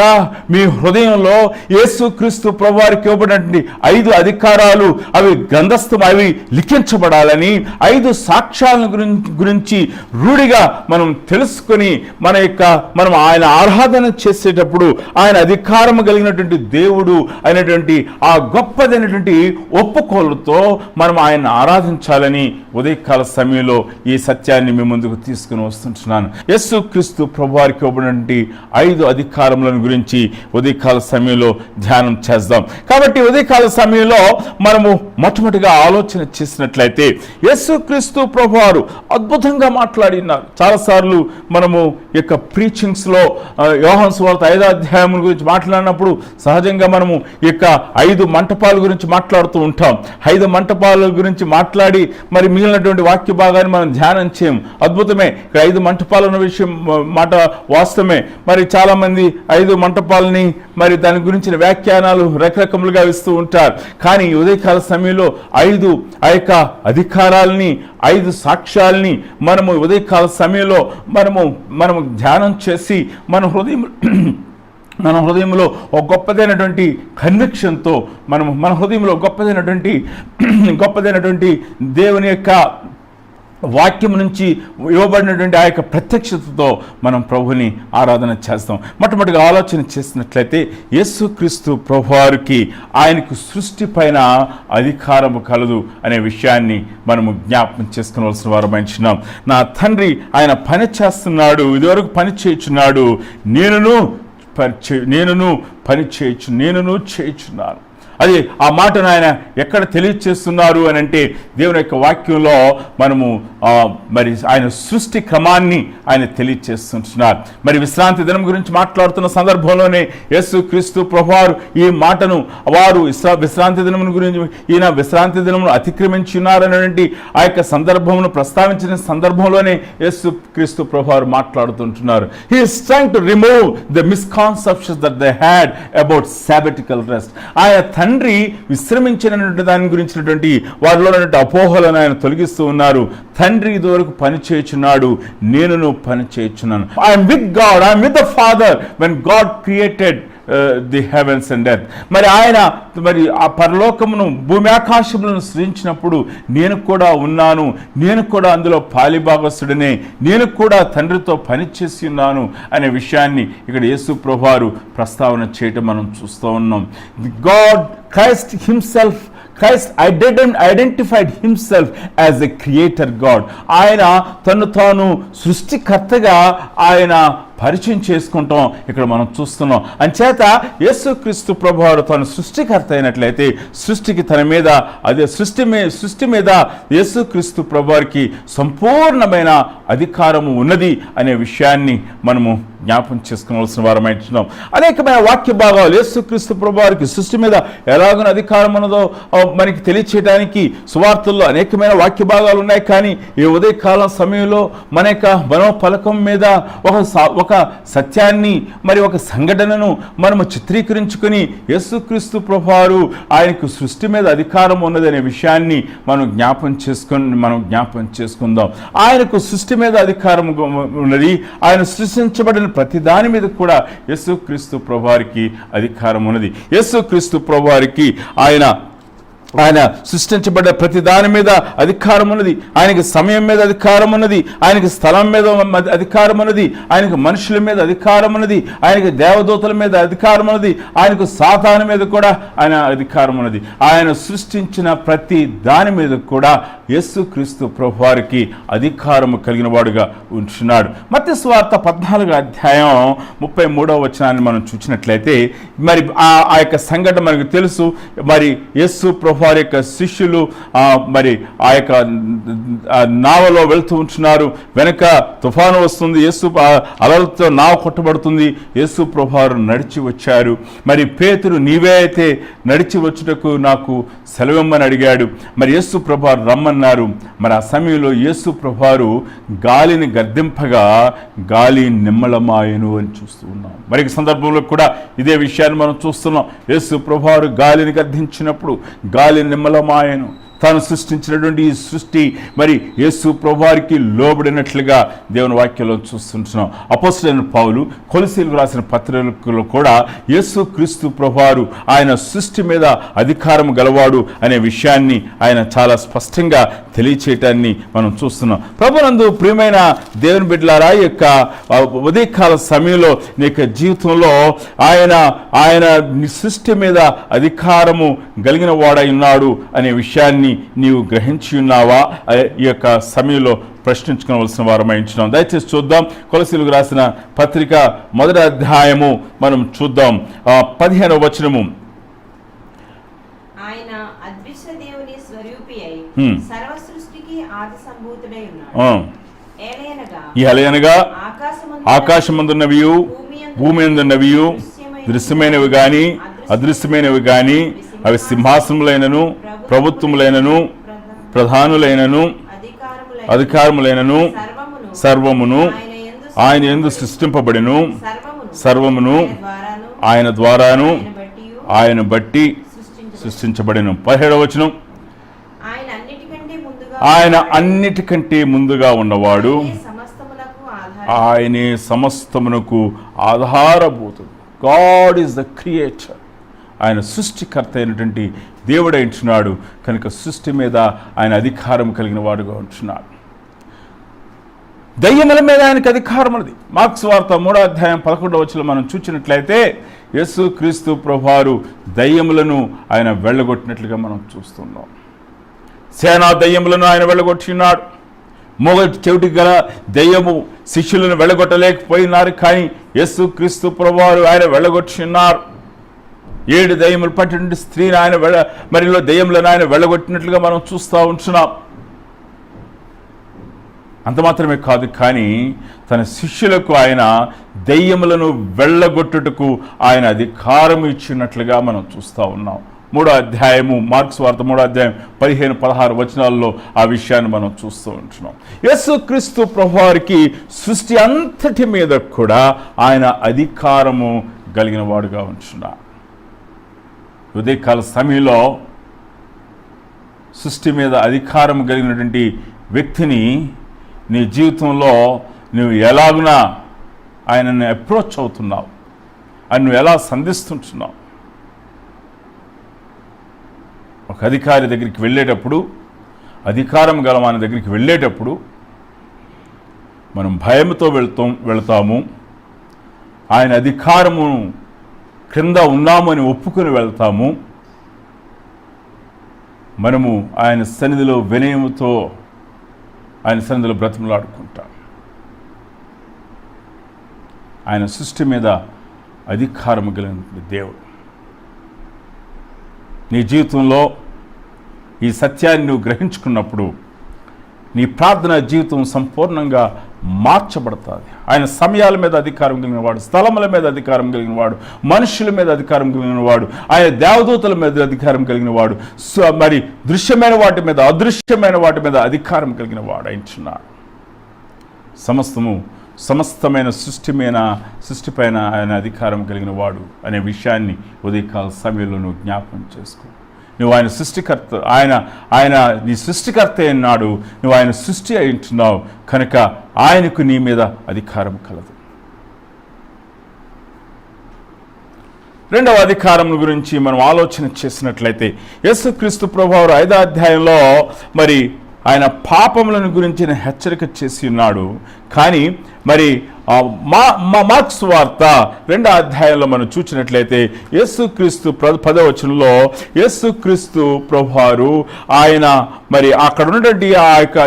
మీ హృదయంలో యేసుక్రీస్తు ప్రభువారికి ఇవ్వబడినటువంటి 5 అధికారాలు అవి అవి లిఖించబడాలని 5 సాక్ష్యాల గురించి రూఢిగా మనం తెలుసుకొని మనం ఆయన ఆరాధన చేసేటప్పుడు ఆయన అధికారము కలిగినటువంటి దేవుడు అయినటువంటి ఆ గొప్పదైనటువంటి ఒప్పుకోలతో మనం ఆయన ఆరాధించాలని ఉదయకాల సమయంలో ఈ సత్యాన్ని మీ ముందుకు తీసుకుని వస్తుంటున్నాను. యేసుక్రీస్తు ప్రభువారికి ఇవ్వబడినటువంటి 5 అధికారములను గురించి ఉదయకాల సమయంలో ధ్యానం చేద్దాం. కాబట్టి ఉదయకాల సమయంలో మనము మొట్టమొదటిగా ఆలోచన చేసినట్లయితే యేసుక్రీస్తు ప్రభువారు అద్భుతంగా మాట్లాడినారు. చాలాసార్లు మనము యొక్క ప్రీచింగ్స్ లో యోహాను సువార్త 5వ అధ్యాయం గురించి మాట్లాడినప్పుడు సహజంగా మనము యొక్క 5 మంటపాల గురించి మాట్లాడుతూ ఉంటాం. 5 మంటపాల గురించి మాట్లాడి మరి మిగిలినటువంటి వాక్య భాగాన్ని మనం ధ్యానం చేయం. అద్భుతమే, ఇక్కడ 5 మంటపాలు ఉన్న విషయం మాట వాస్తవమే. మరి చాలా మంది 5 మంటపాలని మరి దాని గురించిన వ్యాఖ్యానాలు రకరకములుగా ఇస్తూ ఉంటారు. కానీ ఉదయకాల సమయంలో 5 ఆ యొక్క అధికారాలని 5 సాక్ష్యాలని మనము ఉదయకాల సమయంలో మనము ధ్యానం చేసి మన హృదయంలో ఒక గొప్పదైనటువంటి కన్విక్షన్తో మన హృదయంలో గొప్పదైనటువంటి దేవుని యొక్క వాక్యం నుంచి ఇవ్వబడినటువంటి ఆ యొక్క ప్రత్యక్షతతో మనం ప్రభుని ఆరాధన చేస్తాం. మొట్టమొదటిగా ఆలోచన చేసినట్లయితే యేసుక్రీస్తు ప్రభువారికి ఆయనకు సృష్టి పైన అధికారము కలదు అనే విషయాన్ని మనము జ్ఞాపకం చేసుకోవాల్సిన వారమైనాం. నా తండ్రి ఆయన పని చేస్తున్నాడు, ఇదివరకు పని చేయుచున్నాడు, నేనును పని చేయుచున్నాను అది ఆ మాటను ఆయన ఎక్కడ తెలియచేస్తున్నారు అని అంటే దేవుని యొక్క వాక్యంలో మనము మరి ఆయన సృష్టి క్రమాన్ని ఆయన తెలియచేస్తున్నారు. మరి విశ్రాంతి దినం గురించి మాట్లాడుతున్న సందర్భంలోనే యేసుక్రీస్తు ప్రభువారు ఈ మాటను వారు విశ్రాంతి దినం గురించి ఈయన విశ్రాంతి దినమును అతిక్రమించి ఉన్నారనేటువంటి ఆ యొక్క సందర్భమును ప్రస్తావించిన సందర్భంలోనే యేసుక్రీస్తు ప్రభువారు మాట్లాడుతుంటున్నారు. He is trying to remove the misconceptions that they had about sabbatical rest. ఆయన తండ్రి విశ్రమించినటువంటి దాని గురించినటువంటి వారిలో ఉన్నటువంటి అపోహలను ఆయన తొలగిస్తూ ఉన్నారు. తండ్రి ఇదివరకు పని చేయుచున్నాడు, నేను పని చేయుచున్నాను. I'm with God, I'm with the Father when God created the heavens and earth. మరి ఆయన మరి ఆ పరలోకమును భూమి ఆకాశములను సృజించినప్పుడు నేను కూడా ఉన్నాను, నేను కూడా అందులో పాలిభాగస్తుడనే, నేను కూడా తండ్రితో పనిచేసి ఉన్నాను అనే విషయాన్ని ఇక్కడ యేసు ప్రభువారు ప్రస్తావన చేయటం మనం చూస్తూ ఉన్నాం. God Christ himself, Christ identified himself as a creator God. ఆయన తను తాను సృష్టికర్తగా ఆయన పరిచయం చేసుకుంటాం ఇక్కడ మనం చూస్తున్నాం. అంచేత యేసుక్రీస్తు ప్రభువారు తను సృష్టికర్త అయినట్లయితే సృష్టికి తన మీద అదే సృష్టి మీద యేసుక్రీస్తు ప్రభువారికి సంపూర్ణమైన అధికారము ఉన్నది అనే విషయాన్ని మనము జ్ఞాపం చేసుకోవాల్సిన వారమైంటున్నాం. అనేకమైన వాక్య భాగాలు యేసుక్రీస్తు ప్రభువారికి సృష్టి మీద ఎలాగో అధికారం ఉన్నదో మనకి తెలియచేయడానికి సువార్తల్లో అనేకమైన వాక్య భాగాలు ఉన్నాయి. కానీ ఈ ఉదయకాలం సమయంలో మన యొక్క మనోఫలకం మీద ఒక సత్యాన్ని మరి ఒక సంఘటనను మనము చిత్రీకరించుకొని యేసుక్రీస్తు ప్రభువారు ఆయనకు సృష్టి మీద అధికారం ఉన్నదనే విషయాన్ని మనం జ్ఞాపం చేసుకుందాం. ఆయనకు సృష్టి మీద అధికారం ఉన్నది. ఆయన సృష్టించబడిన ప్రతి దాని మీద కూడా యేసుక్రీస్తు ప్రభువారికి అధికారం ఉన్నది. యేసుక్రీస్తు ప్రభువారికి ఆయన సృష్టించబడ్డ ప్రతి దాని మీద అధికారం ఉన్నది. ఆయనకి సమయం మీద అధికారం ఉన్నది, ఆయనకి స్థలం మీద అధికారం ఉన్నది, ఆయనకు మనుషుల మీద అధికారం ఉన్నది, ఆయనకి దేవదూతల మీద అధికారం ఉన్నది, ఆయనకు సాతాను మీద కూడా ఆయన అధికారం ఉన్నది. ఆయన సృష్టించిన ప్రతి దాని మీద కూడా యేసుక్రీస్తు ప్రభువారికి అధికారము కలిగిన వాడుగా ఉంటున్నాడు. మత్తయి సువార్త 14వ అధ్యాయం 33వ వచనాన్ని మనం చూసినట్లయితే మరి ఆ యొక్క సంఘటన మనకు తెలుసు. మరి యేసు ప్రభువారి యొక్క శిష్యులు మరి ఆ యొక్క నావలో వెళ్తూ ఉంటున్నారు. వెనక తుఫాను వస్తుంది, యేసు అలలతో నావ కొట్టబడుతుంది. యేసు ప్రభువారు నడిచి వచ్చారు. మరి పేతురు నీవే అయితే నడిచి వచ్చుటకు నాకు సెలవిమ్మని అడిగాడు. మరి యేసు ప్రభువారు రమ్మన్నారు. మరి ఆ సమయంలో యేసు ప్రభువారు గాలిని గర్దింపగా గాలి నిమ్మళమాయను అని చూస్తూ ఉన్నాం. మరి ఈ సందర్భంలో కూడా ఇదే విషయాన్ని మనం చూస్తున్నాం. యేసు ప్రభువారు గాలిని గర్దించినప్పుడు గాలి నిమ్మళమాయను. తాను సృష్టించినటువంటి ఈ సృష్టి మరి యేసు ప్రభువారికి లోబడినట్లుగా దేవుని వాక్యంలో చూస్తుంటున్నాం. అపోస్తలుడైన పౌలు కొలసీలకు రాసిన పత్రికలో కూడా యేసుక్రీస్తు ప్రభువారు ఆయన సృష్టి మీద అధికారం గలవాడు అనే విషయాన్ని ఆయన చాలా స్పష్టంగా తెలియచేయటాన్ని మనం చూస్తున్నాం. ప్రభునందు ప్రియమైన దేవుని బిడ్డలారా, ఈ యొక్క ఉదయకాల సమయంలో నీ యొక్క జీవితంలో ఆయన సృష్టి మీద అధికారము కలిగిన వాడై ఉన్నాడు అనే విషయాన్ని నీవు గ్రహించి ఉన్నావా? ఈ యొక్క సమయంలో ప్రశ్నించుకోవలసిన వారమైంచున్నాం. దయచేసి చూద్దాం. కొలసీలకు రాసిన పత్రిక 1వ అధ్యాయము మనం చూద్దాం. 15వ వచనము. ఆయన అదృశ్య దేవుని స్వరూపి అయి సర్వ సృష్టికి ఆది సంభూతుడై ఉన్నాడు. ఏలయనగా ఆకాశమందున్నవియు భూమి అందున్నవియు దృశ్యమైనవి గాని అదృశ్యమైనవి గాని అవి సింహాసనములైనను ప్రభుత్వములైనను ప్రధానులైనను అధికారములైనను సర్వమును ఆయన యందు సృష్టింపబడిను. సర్వమును ఆయన ద్వారాను ఆయన బట్టి సృష్టించబడిను. 17వ వచనం. ఆయన అన్నిటికంటే ముందుగా ఉన్నవాడు, ఆయనే సమస్తమునకు ఆధారభూతుడు. God is the creator. ఆయన సృష్టికర్త అయినటువంటి దేవుడై ఉంటున్నాడు కనుక సృష్టి మీద ఆయన అధికారం కలిగిన వాడుగా ఉంటున్నాడు. దయ్యముల మీద ఆయనకు అధికారం ఉన్నది. మార్కు సువార్త 3వ అధ్యాయం 11వ వచనంలో మనం చూసినట్లయితే యేసుక్రీస్తు ప్రభువారు దయ్యములను ఆయన వెళ్ళగొట్టినట్లుగా మనం చూస్తున్నాం. సేనా దయ్యములను ఆయన వెళ్ళగొట్టినాడు. మూగ చెవిటి గల దయ్యము శిష్యులను వెళ్ళగొట్టలేకపోయినారు, కానీ యేసుక్రీస్తు ప్రభువారు ఆయన వెళ్ళగొట్టినారు. 7 దయ్యములు పట్టిన స్త్రీని ఆయన మరిలో దయ్యములను ఆయన వెళ్ళగొట్టినట్లుగా మనం చూస్తూ ఉంటున్నాం. అంత మాత్రమే కాదు, కానీ తన శిష్యులకు ఆయన దయ్యములను వెళ్ళగొట్టుటకు ఆయన అధికారం ఇచ్చినట్లుగా మనం చూస్తూ ఉన్నాం. 3వ అధ్యాయము మార్కు సువార్త 3వ అధ్యాయం 15-16 వచనాల్లో ఆ విషయాన్ని మనం చూస్తూ ఉంటున్నాం. యేసుక్రీస్తు ప్రభువారికి సృష్టి అంతటి మీద కూడా ఆయన అధికారము కలిగిన వాడుగా ఉంటున్నాడు. ఉదయకాల సమయంలో సృష్టి మీద అధికారం కలిగినటువంటి వ్యక్తిని నీ జీవితంలో నువ్వు ఎలాగునా ఆయనని అప్రోచ్ అవుతున్నావు, ఆయన నువ్వు ఎలా సంధిస్తుంటున్నావు. ఒక అధికారి దగ్గరికి వెళ్ళేటప్పుడు, అధికారం గల మన దగ్గరికి వెళ్ళేటప్పుడు మనం భయంతో వెళ్తాము. ఆయన అధికారము క్రింద ఉన్నామని ఒప్పుకొని వెళ్తాము. మనము ఆయన సన్నిధిలో వినయముతో ఆయన సన్నిధిలో బ్రతిమలాడుకుంటాం. ఆయన సృష్టి మీద అధికారం కలిగిన దేవుడు. నీ జీవితంలో ఈ సత్యాన్ని నువ్వు గ్రహించుకున్నప్పుడు నీ ప్రార్థన జీవితం సంపూర్ణంగా మార్చబడుతుంది. ఆయన సమయాల మీద అధికారం కలిగిన వాడు, స్థలముల మీద అధికారం కలిగిన వాడు, మనుషుల మీద అధికారం కలిగిన వాడు, ఆయన దేవదూతల మీద అధికారం కలిగిన వాడు, మరి దృశ్యమైన వాటి మీద అదృశ్యమైన వాటి మీద అధికారం కలిగిన వాడు అయినాడు. సమస్తమైన సృష్టిపైన ఆయన అధికారం కలిగిన వాడు అనే విషయాన్ని ఉదయకాల సమయంలో నువ్వు జ్ఞాపకం చేసుకో. నువ్వు ఆయన సృష్టికర్త, ఆయన నీ సృష్టికర్త అయినాడు. నువ్వు ఆయన సృష్టి అయింటున్నావు కనుక ఆయనకు నీ మీద అధికారం కలదు. 2వ అధికారం గురించి మనం ఆలోచన చేసినట్లయితే యేసుక్రీస్తు ప్రభువారు 5వ అధ్యాయంలో మరి ఆయన పాపములను గురించి హెచ్చరిక చేసి ఉన్నాడు. కానీ మరి మార్కు సువార్త 2వ అధ్యాయంలో మనం చూసినట్లయితే యేసుక్రీస్తు 10వ వచనంలో యేసుక్రీస్తు ప్రభువారు ఆయన మరి అక్కడ ఉన్నటువంటి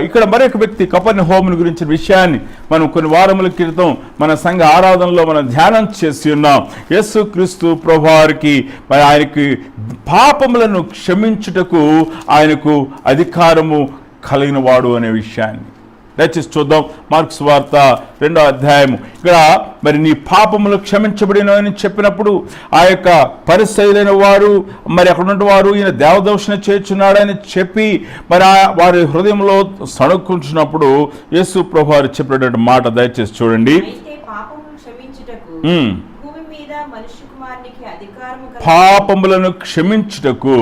ఇక్కడ మరొక వ్యక్తి కపెర్నహూము గురించిన విషయాన్ని మనం కొన్ని వారముల క్రితం మన సంఘ ఆరాధనలో మనం ధ్యానం చేసి ఉన్నాం. యేసుక్రీస్తు ప్రభువారికి మరి ఆయనకి పాపములను క్షమించుటకు ఆయనకు అధికారము కలిగిన వాడు అనే విషయాన్ని దయచేసి చూద్దాం. మార్కు సువార్త 2వ అధ్యాయము. ఇక్కడ మరి నీ పాపములు క్షమించబడినని చెప్పినప్పుడు ఆ యొక్క పరిసయ్యులైన వారు మరి అక్కడ ఉన్న వారు ఈయన దేవదూషణ చేస్తున్నాడని చెప్పి మరి వారి హృదయంలో సణుక్కుంటున్నప్పుడు యేసు ప్రభువారు చెప్పినటువంటి మాట దయచేసి చూడండి. పాపములను క్షమించుటకు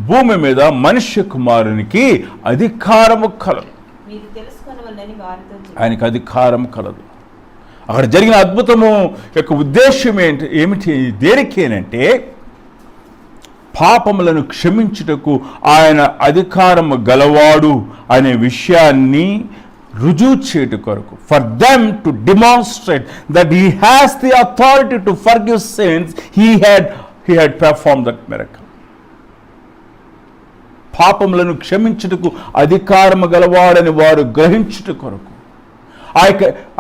భూమి మీద మనుష్య కుమారునికి అధికారము కలదు. ఆయనకు అధికారం కలదు. అక్కడ జరిగిన అద్భుతము యొక్క ఉద్దేశం ఏమిటి దేనికేనంటే పాపములను క్షమించుటకు ఆయన అధికారము గలవాడు అనే విషయాన్ని రుజువు చేయుట కొరకు, for them to demonstrate that he has the authority to forgive since, he had performed that miracle. పాపములను క్షమించుటకు అధికారము గలవాడని వారు గ్రహించుట కొరకు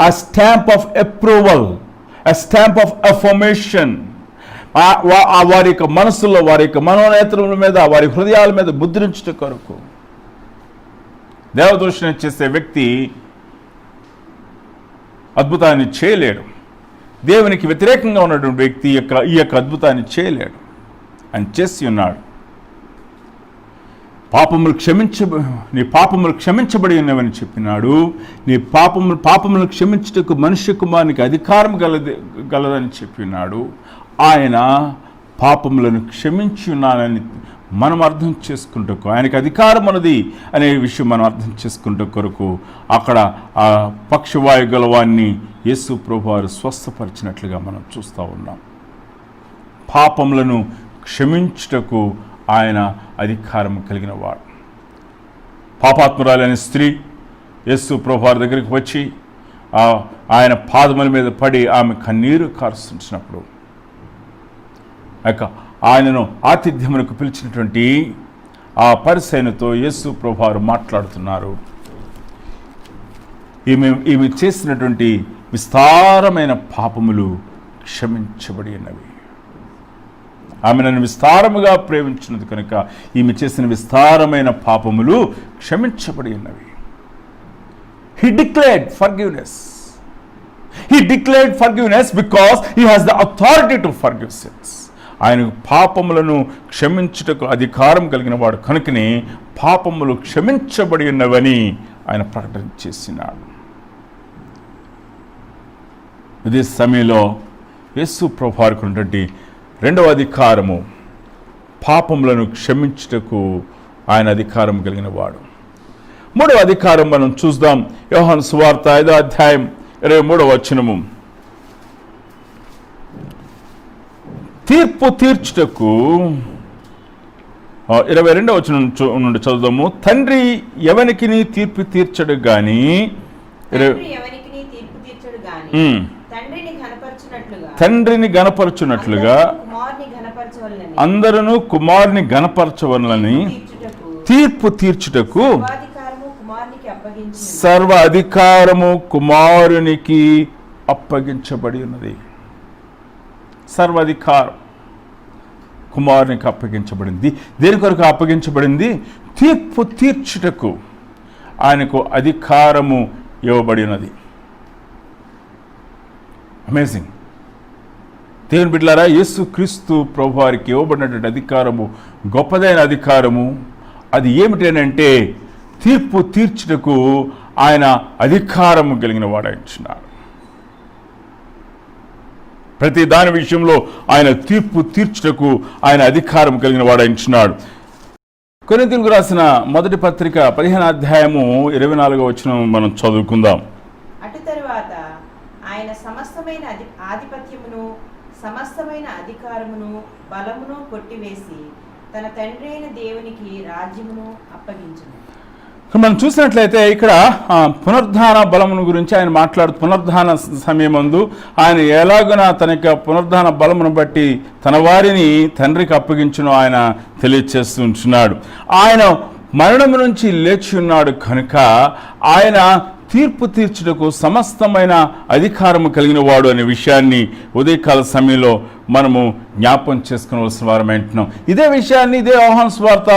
ఆ స్టాంప్ ఆఫ్ అప్రూవల్, ఆ స్టాంప్ ఆఫ్ అఫర్మేషన్ వారి యొక్క మనసులో, వారి యొక్క మనోనేత్రముల మీద, వారి హృదయాల మీద ముద్రించుట కొరకు. దేవదూషణ చేసే వ్యక్తి అద్భుతాన్ని చేయలేడు. దేవునికి వ్యతిరేకంగా ఉన్నటువంటి వ్యక్తి ఈ యొక్క అద్భుతాన్ని చేయలేడు. ఆయన చేసి ఉన్నాడు. నీ పాపములు క్షమించబడి ఉన్నవని చెప్పినాడు. నీ పాపములు క్షమించుటకు మనుష్య కుమారునికి అధికారం గలదని చెప్పినాడు. ఆయన పాపములను క్షమించి ఉన్నానని మనం అర్థం చేసుకుంటూ, ఆయనకు అధికారం ఉన్నది అనే విషయం మనం అర్థం చేసుకుంటూ కొరకు అక్కడ ఆ పక్షవాయు గలవాన్ని యేసు ప్రభువారు స్వస్థపరిచినట్లుగా మనం చూస్తూ ఉన్నాం. పాపములను క్షమించుటకు ఆయన అధికారం కలిగిన వాడు. పాపాత్మురాలైన స్త్రీ యేసు ప్రభువారి దగ్గరికి వచ్చి ఆయన పాదముల మీద పడి ఆమె కన్నీరు కారుస్తుంచినప్పుడు ఆయనను ఆతిథ్యమునకు పిలిచినటువంటి ఆ పరిసయ్యునితో యేసు ప్రభువారు మాట్లాడుతున్నారు. ఈమె చేసినటువంటి విస్తారమైన పాపములు క్షమించబడి ఉన్నవి. ఆమె నన్ను విస్తారముగా ప్రేమించినది కనుక ఈమె చేసిన విస్తారమైన పాపములు క్షమించబడి ఉన్నవి. He declared forgiveness. He declared forgiveness because he has the authority to forgive sins. ఆయనకు పాపములను క్షమించుటకు అధికారం కలిగిన వాడు కనుకనే పాపములు క్షమించబడి ఉన్నవని ఆయన ప్రకటన చేసినాడు. ఇదే సమయంలో యేసు ప్రభువారికి ఉన్నటువంటి రెండవ అధికారము పాపములను క్షమించుటకు ఆయన అధికారం కలిగిన వాడు. మూడవ అధికారం మనం చూద్దాం. యోహాను సువార్త 5వ అధ్యాయం 23వ వచనము. తీర్పు తీర్చుటకు 22వ వచనం నుండి చదువుదాము. తండ్రి ఎవనికిని తీర్పు తీర్చడు గాని తండ్రిని గణపరచునట్లుగా అందరూ కుమారుని గణపరచవలనని తీర్పు తీర్చుటకు సర్వ అధికారము కుమారునికి అప్పగించబడి ఉన్నది. సర్వాధికారం కుమారునికి అప్పగించబడింది. దేని కొరకు అప్పగించబడింది? తీర్పు తీర్చుటకు ఆయనకు అధికారము ఇవ్వబడి ఉన్నది. అమేజింగ్. దేవుని బిడ్డలారా, యేసు క్రీస్తు ప్రభువారికి ఇవ్వబడినటువంటి అధికారము గొప్పదైన అధికారము. అది ఏమిటనంటే తీర్పు తీర్చుటకు ఆయన అధికారము కలిగిన వాడాయించున్నాడు. ప్రతి దాని విషయంలో ఆయన తీర్పు తీర్చుటకు ఆయన అధికారం కలిగిన వాడాయించున్నాడు. కొరింథీయులకు రాసిన మొదటి పత్రిక 15వ అధ్యాయము 24వ వచనం మనం చదువుకుందాం. అటు తరువాత ఆయన సమస్తమైన ఆధిపత్యమును సమస్తమైన అధికారమును బలమును కొట్టివేసి తన తండ్రి అయిన దేవునికి రాజ్యమును అప్పగించును. మనం చూసినట్లయితే ఇక్కడ పునరుద్ధాన బలమును గురించి ఆయన మాట్లాడుతూ పునరుద్ధాన సమయమందు ఆయన ఎలాగున తన యొక్క పునరుద్ధాన బలమును బట్టి తన వారిని తండ్రికి అప్పగించును ఆయన తెలియచేస్తూ ఉంటున్నాడు. ఆయన మరణము నుంచి లేచి ఉన్నాడు కనుక ఆయన తీర్పు తీర్చుటకు సమస్తమైన అధికారము కలిగిన వాడు అనే విషయాన్ని ఉదయకాల సమయంలో మనము జ్ఞాపం చేసుకోవాల్సిన వారం అంటున్నాం. ఇదే విషయాన్ని ఇదే యోహాను సువార్త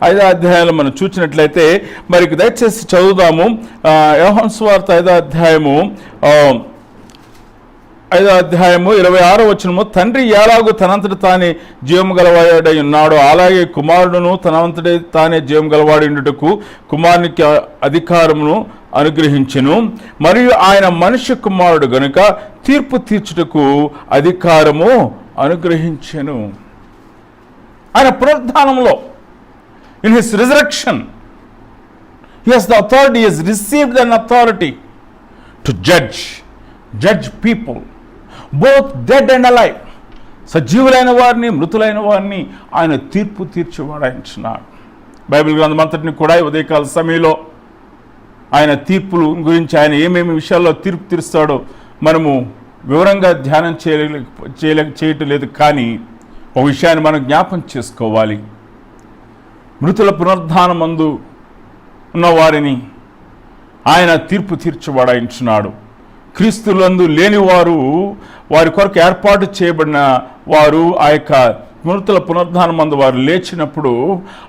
5వ అధ్యాయంలో మనం చూసినట్లయితే మరి దయచేసి చదువుదాము. యోహాను సువార్త 5వ అధ్యాయము 26వ వచనము. తండ్రి ఎలాగూ తనంతటి తానే జీవము గలవాడై ఉన్నాడో అలాగే కుమారుడును తనంతటి తానే జీవం గలవాడిండుటకు కుమారునికి అధికారమును అనుగ్రహించెను. మరియు ఆయన మనుష్య కుమారుడు గనుక తీర్పు తీర్చుటకు అధికారము అనుగ్రహించెను. ఆయన పునరుద్ధానంలో in his resurrection he has the authority, he has received an authority to judge people both dead and alive. సజీవులైన వారిని మృతులైన వారిని ఆయన తీర్పు తీర్చివాడాయించున్నాడు. బైబిల్ గ్రంథం అంతటిని కూడా ఉదయకాల సమయంలో ఆయన తీర్పుల గురించి ఆయన ఏమేమి విషయాల్లో తీర్పు తీరుస్తాడో మనము వివరంగా ధ్యానం చేయటం లేదు. కానీ ఒక విషయాన్ని మనం జ్ఞాపం చేసుకోవాలి. మృతుల పునరుద్ధానమందు ఉన్న వారిని ఆయన తీర్పు తీర్చబడాయించున్నాడు. క్రీస్తులందు లేని వారు వారి కొరకు ఏర్పాటు చేయబడిన వారు ఆ యొక్క మృతుల పునరుద్ధానమందు వారు లేచినప్పుడు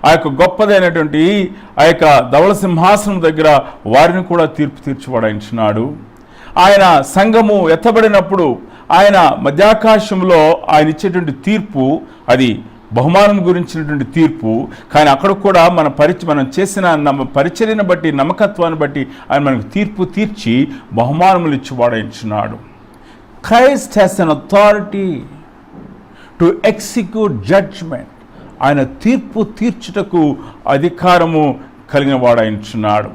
ఆ యొక్క గొప్పదైనటువంటి ఆ యొక్క ధవళ సింహాసనం దగ్గర వారిని కూడా తీర్పు తీర్చబడాయించున్నాడు. ఆయన సంఘము ఎత్తబడినప్పుడు ఆయన మధ్యాకాశంలో ఆయన ఇచ్చేటువంటి తీర్పు అది బహుమానం గురించినటువంటి తీర్పు. కానీ అక్కడ కూడా మనం చేసిన పరిచర్యను బట్టి నమ్మకత్వాన్ని బట్టి ఆయన మనకు తీర్పు తీర్చి బహుమానములు ఇచ్చివాడాయించున్నాడు. Christ has an authority to execute judgment. ఆయన తీర్పు తీర్చుటకు అధికారము కలిగిన వాడాయించున్నాడు.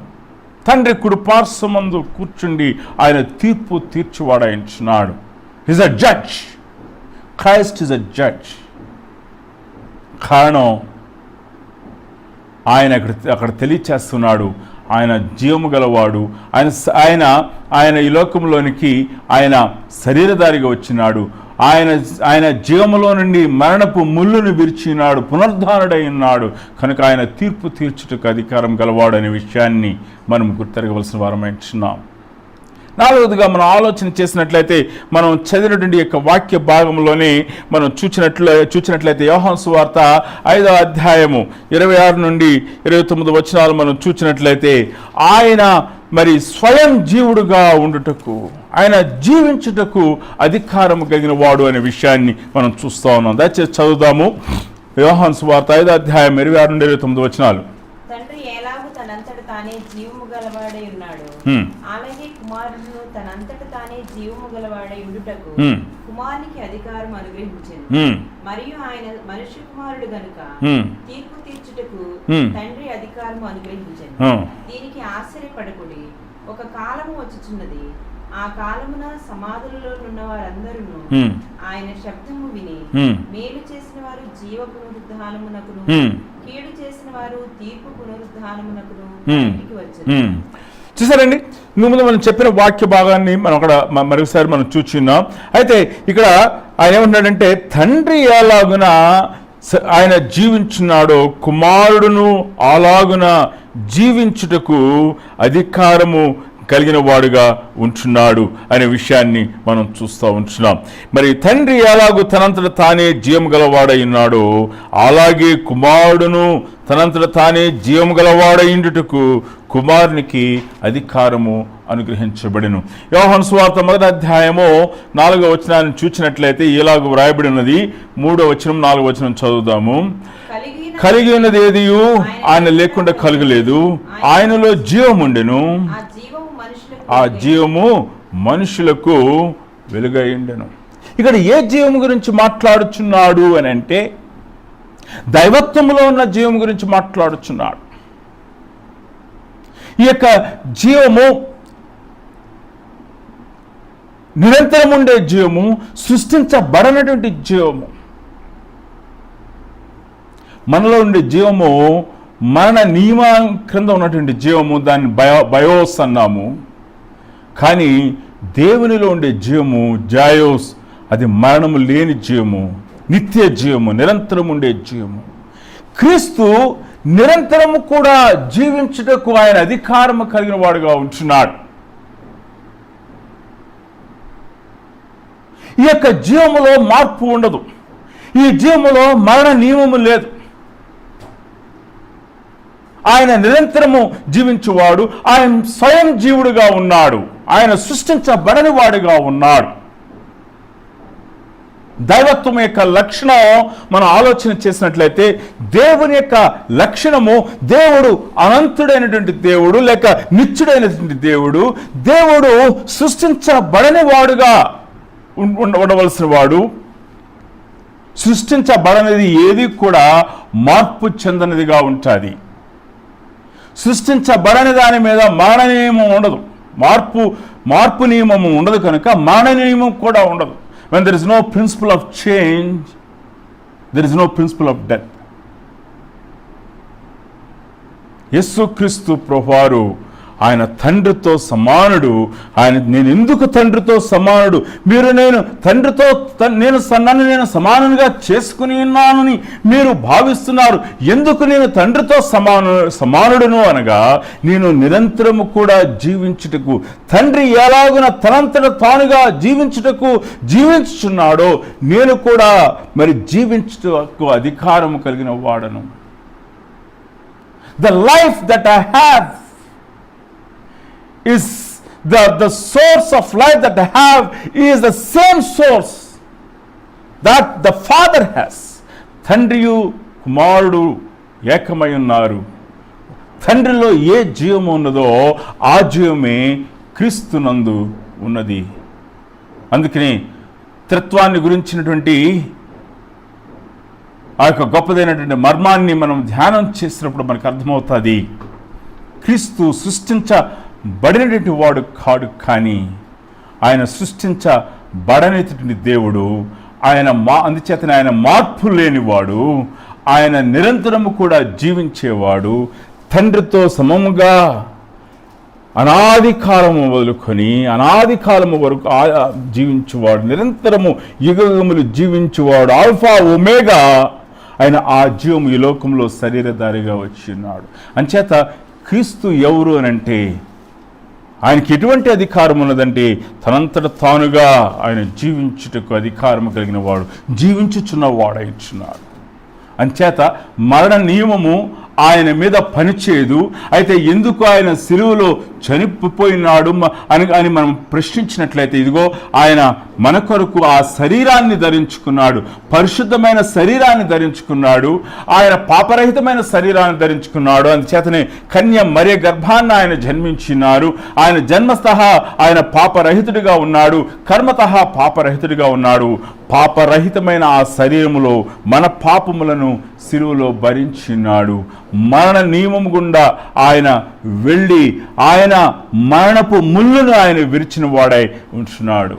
తండ్రి కుడిపార్శ్వమందు కూర్చుండి ఆయన తీర్పు తీర్చువాడాయించున్నాడు. Is a judge. Christ is a judge. కారణం ఆయన అక్కడ తెలియచేస్తున్నాడు ఆయన జీవము గలవాడు. ఆయన ఈ లోకంలోనికి ఆయన శరీరధారిగా వచ్చినాడు. ఆయన జీవములో నుండి మరణపు ముళ్ళును విరిచినాడు, పునరుద్ధానుడై ఉన్నాడు. కనుక ఆయన తీర్పు తీర్చుటకు అధికారం గలవాడు అనే విషయాన్ని మనం గుర్తెరగవలసిన వారమైంటున్నాం. నాలుగవదిగా మనం ఆలోచన చేసినట్లయితే మనం చదివినటువంటి యొక్క వాక్య భాగంలోనే మనం చూసినట్లయితే యోహాను సువార్త 5వ అధ్యాయము 26 నుండి 29 వచనాలు మనం చూసినట్లయితే ఆయన మరి స్వయం జీవుడుగా ఉండుటకు, ఆయన జీవించుటకు అధికారము కలిగిన వాడు అనే విషయాన్ని మనం చూస్తూ ఉన్నాం. దయచేసి చదువుదాము. యోహాను సువార్త 5వ అధ్యాయం 26 నుండి 29 వచనాలు. తండ్రి ఎలాగూ తనంతట తానే జీవము గలవాడై ఉన్నాడు, అలాగే కుమారుడు తనంతట తానే జీవము గలవాడై ఉండుటకు కుమారునికి అధికారం అనుగ్రహించింది. మరియు ఆయన మనుష్య కుమారుడు గనుక తీర్పు తీర్చుటకు తండ్రి అధికారము అనుగ్రహించింది. దీనికి ఆశ్చర్యపడకుడి, ఒక కాలము వచ్చుచున్నది, ఆ కాలమున సమాధులలో ఉన్న వారందరూ ఆయన శబ్దము విని మేలు చేసిన వారు జీవ పునరుద్ధానమునకును, కీడు చేసిన వారు తీర్పు పునరుద్ధానమునకును ఇంటికి వచ్చారు. చూసారండి, ముందు మనం చెప్పిన వాక్య భాగాన్ని మనం అక్కడ మరొకసారి మనం చూచున్నాం. అయితే ఇక్కడ ఆయన ఏమంటున్నాడంటే, తండ్రి ఎలాగున ఆయన జీవించున్నాడో కుమారుడును అలాగున జీవించుటకు అధికారము కలిగిన వాడుగా ఉంటున్నాడు అనే విషయాన్ని మనం చూస్తూ ఉంటున్నాం. మరి తండ్రి ఎలాగూ తనంతట తానే జీవం గలవాడై ఉన్నాడో అలాగే కుమారుడును తనంతట తానే జీవం గలవాడైండుటకు కుమారునికి అధికారము అనుగ్రహించబడెను. యోహాను సువార్త 1వ అధ్యాయము 4వ వచనాన్ని చూసినట్లయితే ఇలాగ వ్రాయబడి ఉన్నది. 3వ వచనం 4వ వచనం చదువుదాము. కలిగి ఉన్నది ఏదియు ఆయన లేకుండా కలుగలేదు, ఆయనలో జీవం ఉండెను, ఆ జీవము మనుషులకు వెలుగైండెను. ఇక్కడ ఏ జీవం గురించి మాట్లాడుచున్నాడు అని అంటే, దైవత్వములో ఉన్న జీవం గురించి మాట్లాడుచున్నాడు. ఈ యొక్క జీవము నిరంతరం ఉండే జీవము, సృష్టించబడనటువంటి జీవము. మనలో ఉండే జీవము మరణ నియమం క్రింద ఉన్నటువంటి జీవము, దాన్ని బయోస్ అన్నాము. కానీ దేవునిలో ఉండే జీవము జాయోస్, అది మరణము లేని జీవము, నిత్య జీవము, నిరంతరం ఉండే జీవము. క్రీస్తు నిరంతరము కూడా జీవించుటకు ఆయన అధికారము కలిగిన వాడుగా ఉంటున్నాడు. ఈ యొక్క జీవములో మార్పు ఉండదు, ఈ జీవములో మరణ నియమము లేదు. ఆయన నిరంతరము జీవించువాడు, ఆయన స్వయం జీవుడుగా ఉన్నాడు, ఆయన సృష్టించబడని వాడుగా ఉన్నాడు. దైవత్వం యొక్క లక్షణం మనం ఆలోచన చేసినట్లయితే, దేవుని యొక్క లక్షణము, దేవుడు అనంతుడైనటువంటి దేవుడు లేక నిత్యుడైనటువంటి దేవుడు. దేవుడు సృష్టించబడని వాడుగా ఉండవలసిన వాడు. సృష్టించబడనిది ఏది కూడా మార్పు చెందనిదిగా ఉంటుంది. సృష్టించబడని దాని మీద మరణ నియమం ఉండదు, మార్పు నియమము ఉండదు కనుక మరణ నియమం కూడా ఉండదు. When there is no principle of change, there is no principle of death. యేసుక్రీస్తు ప్రభువారు ఆయన తండ్రితో సమానుడు. నేను ఎందుకు తండ్రితో సమానుడు? నేను తండ్రితో నన్ను నేను సమానంగా చేసుకుని ఉన్నానని మీరు భావిస్తున్నారు. ఎందుకు నేను తండ్రితో సమానుడును అనగా, నేను నిరంతరము కూడా జీవించుటకు, తండ్రి ఎలాగున తనంతట తానుగా జీవించుచున్నాడో నేను కూడా మరి జీవించుటకు అధికారము కలిగిన వాడను. The life that I have is the source of life that I have is the same source that the Father has. తండ్రియు కుమారుడు ఏకమై ఉన్నారు. తండ్రిలో ఏ జీవము ఉన్నదో ఆ జీవమే క్రీస్తునందు ఉన్నది. అందుకని త్రిత్వాన్ని గురించినటువంటి ఆ యొక్క గొప్పదైనటువంటి మర్మాన్ని మనం ధ్యానం చేసినప్పుడు మనకు అర్థమవుతుంది. క్రీస్తు సృష్టించబడినటువంటి వాడు కాడు, కానీ ఆయన సృష్టించబడనేటువంటి దేవుడు. అందుచేతనే ఆయన మార్పు లేనివాడు, ఆయన నిరంతరము కూడా జీవించేవాడు, తండ్రితో సమముగా అనాది కాలము మొదలుకొని అనాది కాలము వరకు జీవించువాడు, నిరంతరము యుగములు జీవించువాడు, ఆల్ఫా ఒమేగా. ఆయన ఆ జీవము ఈ లోకంలో శరీరధారిగా వచ్చి ఉన్నాడు. అంచేత క్రీస్తు ఎవరు అనంటే ఆయనకి ఎటువంటి అధికారం ఉన్నదంటే తనంతట తానుగా ఆయన జీవించుటకు అధికారం కలిగిన వాడు, జీవించుచున్న వాడైచున్నాడు. అంచేత మరణ నియమము ఆయన మీద పనిచేయదు. అయితే ఎందుకు ఆయన సిలువలో చనిపోయినాడు అని మనం ప్రశ్నించినట్లయితే, ఇదిగో ఆయన మన కొరకు ఆ శరీరాన్ని ధరించుకున్నాడు, పరిశుద్ధమైన శరీరాన్ని ధరించుకున్నాడు, ఆయన పాపరహితమైన శరీరాన్ని ధరించుకున్నాడు. అందుచేతనే కన్య మరియ గర్భాన్ని ఆయన జన్మించినారు. ఆయన జన్మతః ఆయన పాపరహితుడిగా ఉన్నాడు, కర్మతః పాపరహితుడిగా ఉన్నాడు. పాపరహితమైన ఆ శరీరములో మన పాపములను సిలువలో భరించినాడు. మరణ నియమం గుండా ఆయన వెళ్ళి ఆయన మరణపు ముళ్ళును ఆయన విరిచిన వాడై ఉంటున్నాడు.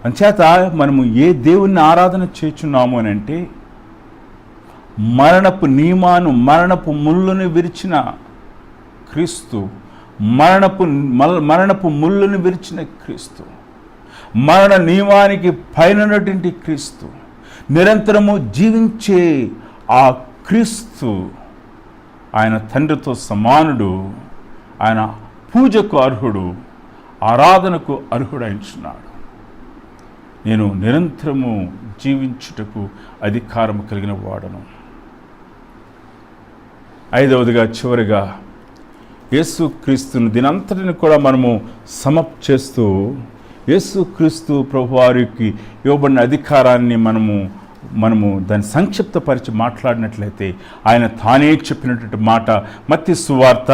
అంచేత మనము ఏ దేవుణ్ణి ఆరాధన చేస్తున్నాము అని అంటే, మరణపు నియమాను, మరణపు ముళ్ళును విరిచిన క్రీస్తు, మరణపు ముళ్ళును విరిచిన క్రీస్తు, మరణ నియమానికి పైనటువంటి క్రీస్తు, నిరంతరము జీవించే ఆ క్రీస్తు ఆయన తండ్రితో సమానుడు, ఆయన పూజకు అర్హుడు, ఆరాధనకు అర్హుడైంచున్నాడు. నేను నిరంతరము జీవించుటకు అధికారం కలిగిన వాడను. ఐదవదిగా చివరిగా యేసుక్రీస్తుని దీనంతటిని కూడా మనము సమప్ చేస్తూ యేసుక్రీస్తు ప్రభువారికి ఇవ్వబడిన అధికారాన్ని మనము దాన్ని సంక్షిప్తపరిచి మాట్లాడినట్లయితే, ఆయన తానే చెప్పినటువంటి మాట మత్తయి సువార్త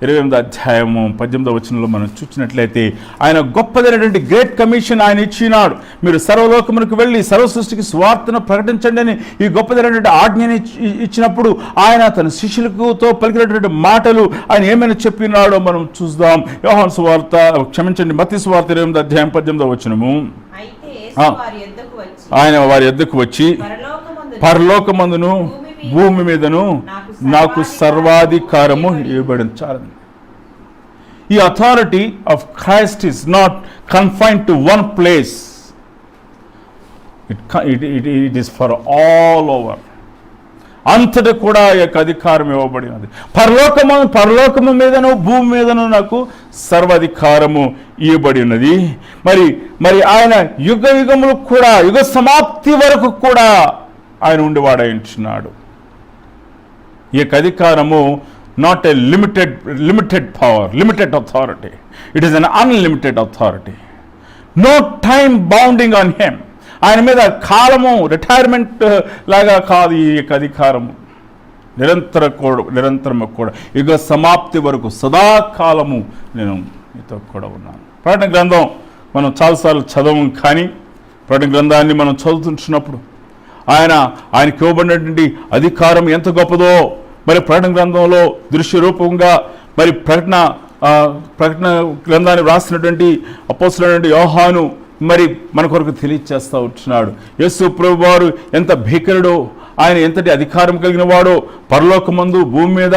28వ అధ్యాయము 18వ వచనంలో మనం చూసినట్లయితే, ఆయన గొప్పదైనటువంటి గ్రేట్ కమిషన్ ఆయన ఇచ్చినాడు. మీరు సర్వలోకమునకు వెళ్ళి సర్వ సృష్టికి సువార్తను ప్రకటించండి అని ఈ గొప్పదైనటువంటి ఆజ్ఞని ఇచ్చినప్పుడు ఆయన తన శిష్యులతో పలికినటువంటి మాటలు ఆయన ఏమైనా చెప్పినాడో మనం చూద్దాం. యోహాను సువార్త, మత్తయి సువార్త 28వ అధ్యాయం 18వ వచనము. ఆయన వారి యొద్దకు వచ్చి, పరలోకమందును భూమి మీదను నాకు సర్వాధికారము ఇవ్వబడింది. చాలు. ఈ authority of Christ is not confined to one place, it is for all over. అంతటా కూడా ఈ యొక్క అధికారం ఇవ్వబడినది. పరలోకము మీదను భూమి మీదను నాకు సర్వాధికారము ఇవ్వబడి ఉన్నది. మరి ఆయన యుగ యుగములు కూడా, యుగ సమాప్తి వరకు కూడా ఆయన ఉండేవాడైంటున్నాడు. ఈ యొక్క అధికారము not a limited power, limited authority. It is an unlimited authority. No time bounding on him. ఆయన మీద కాలము రిటైర్మెంట్ లాగా కాదు ఈ యొక్క అధికారము. నిరంతరము కూడా యుగ సమాప్తి వరకు సదాకాలము నేను మీతో కూడా ఉన్నాను. ప్రకటన గ్రంథం మనం చాలాసార్లు చదవం, కానీ ప్రకటన గ్రంథాన్ని మనం చదువుతున్నప్పుడు ఆయనకి ఇవ్వబడినటువంటి అధికారం ఎంత గొప్పదో మరి ప్రకటన గ్రంథంలో దృశ్య రూపంగా మరి ప్రకటన గ్రంథాన్ని వ్రాసినటువంటి అపోస్తలుడైనటువంటి యోహాను మరి మన కొరకు తెలియచేస్తూ ఉంటున్నాడు. యేసు ప్రభువు వారు ఎంత భీకరుడో, ఆయన ఎంతటి అధికారం కలిగిన వాడో, పరలోకమందు భూమి మీద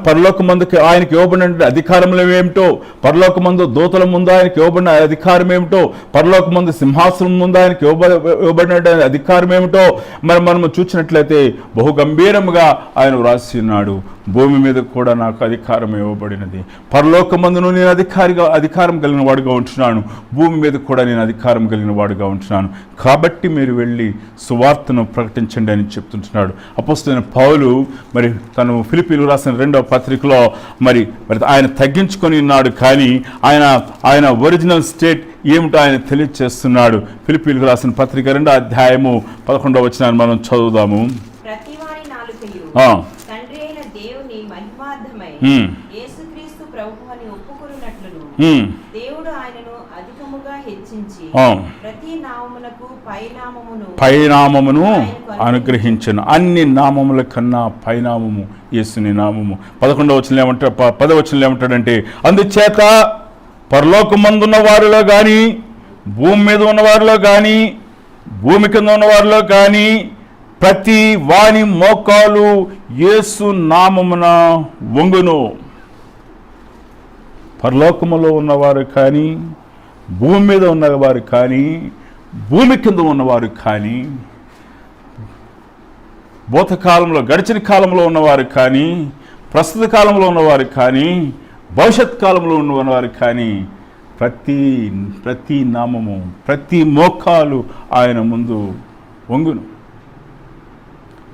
పరలోకమందు ఆయనకి ఇవ్వబడిన అధికారములు ఏమిటో, పరలోకమందు దూతల ముందు ఆయనకి ఇవ్వబడిన అధికారం ఏమిటో, పరలోకమందు సింహాసనం ముందు ఆయనకి ఇవ్వబడిన అధికారం ఏమిటో మనము చూసినట్లయితే బహు గంభీరముగా ఆయన వ్రాసి ఉన్నాడు. భూమి మీద కూడా నాకు అధికారం ఇవ్వబడినది. పరలోకమందును నేను అధికారం కలిగిన వాడుగా ఉంటున్నాను, భూమి మీద కూడా నేను అధికారం కలిగిన వాడుగా ఉంటున్నాను. కాబట్టి మీరు వెళ్ళి సువార్తను ప్రకటించండి అని చెప్తుంటున్నాడు. అపోస్తలుడైన పౌలు మరి తను ఫిలిప్పీయులకు రాసిన 2వ పత్రికలో మరి ఆయన తగ్గించుకొని ఉన్నాడు, కానీ ఆయన ఒరిజినల్ స్టేట్ ఏమిటో ఆయన తెలియజేస్తున్నాడు. ఫిలిప్పీయులకు రాసిన పత్రిక 2వ అధ్యాయము 11వ వచనాన్ని మనం చదువుదాము. తండ్రి అయిన దేవుని మహిమార్థమై యేసుక్రీస్తు ప్రభువుని ఒప్పుకొనున్నట్లును దేవుడు ఆయనను అధికముగా హెచ్చించి ప్రతి నామమునకు పైనామమును అనుగ్రహించను. అన్ని నామముల కన్నా పైనామము యేసుని నామము. 11వ వచనంలో ఏమంటాడు, 10వ వచనంలో ఏమంటాడంటే, అందుచేత పరలోకమందున్న వారిలో కానీ, భూమి మీద ఉన్న వారిలో కానీ, భూమి కింద ఉన్న వారిలో కానీ ప్రతి వాని మోకాలు యేసు నామమున వంగును. పరలోకములో ఉన్నవారు కానీ, భూమి మీద ఉన్నవారు కానీ, భూమి కింద ఉన్నవారు కానీ, భూతకాలంలో గడిచిన కాలంలో ఉన్నవారు కానీ, ప్రస్తుత కాలంలో ఉన్నవారు కానీ భవిష్యత్ కాలంలో ఉన్నవారు కానీ ప్రతి నామము, ప్రతి మోకాలు ఆయన ముందు వంగును.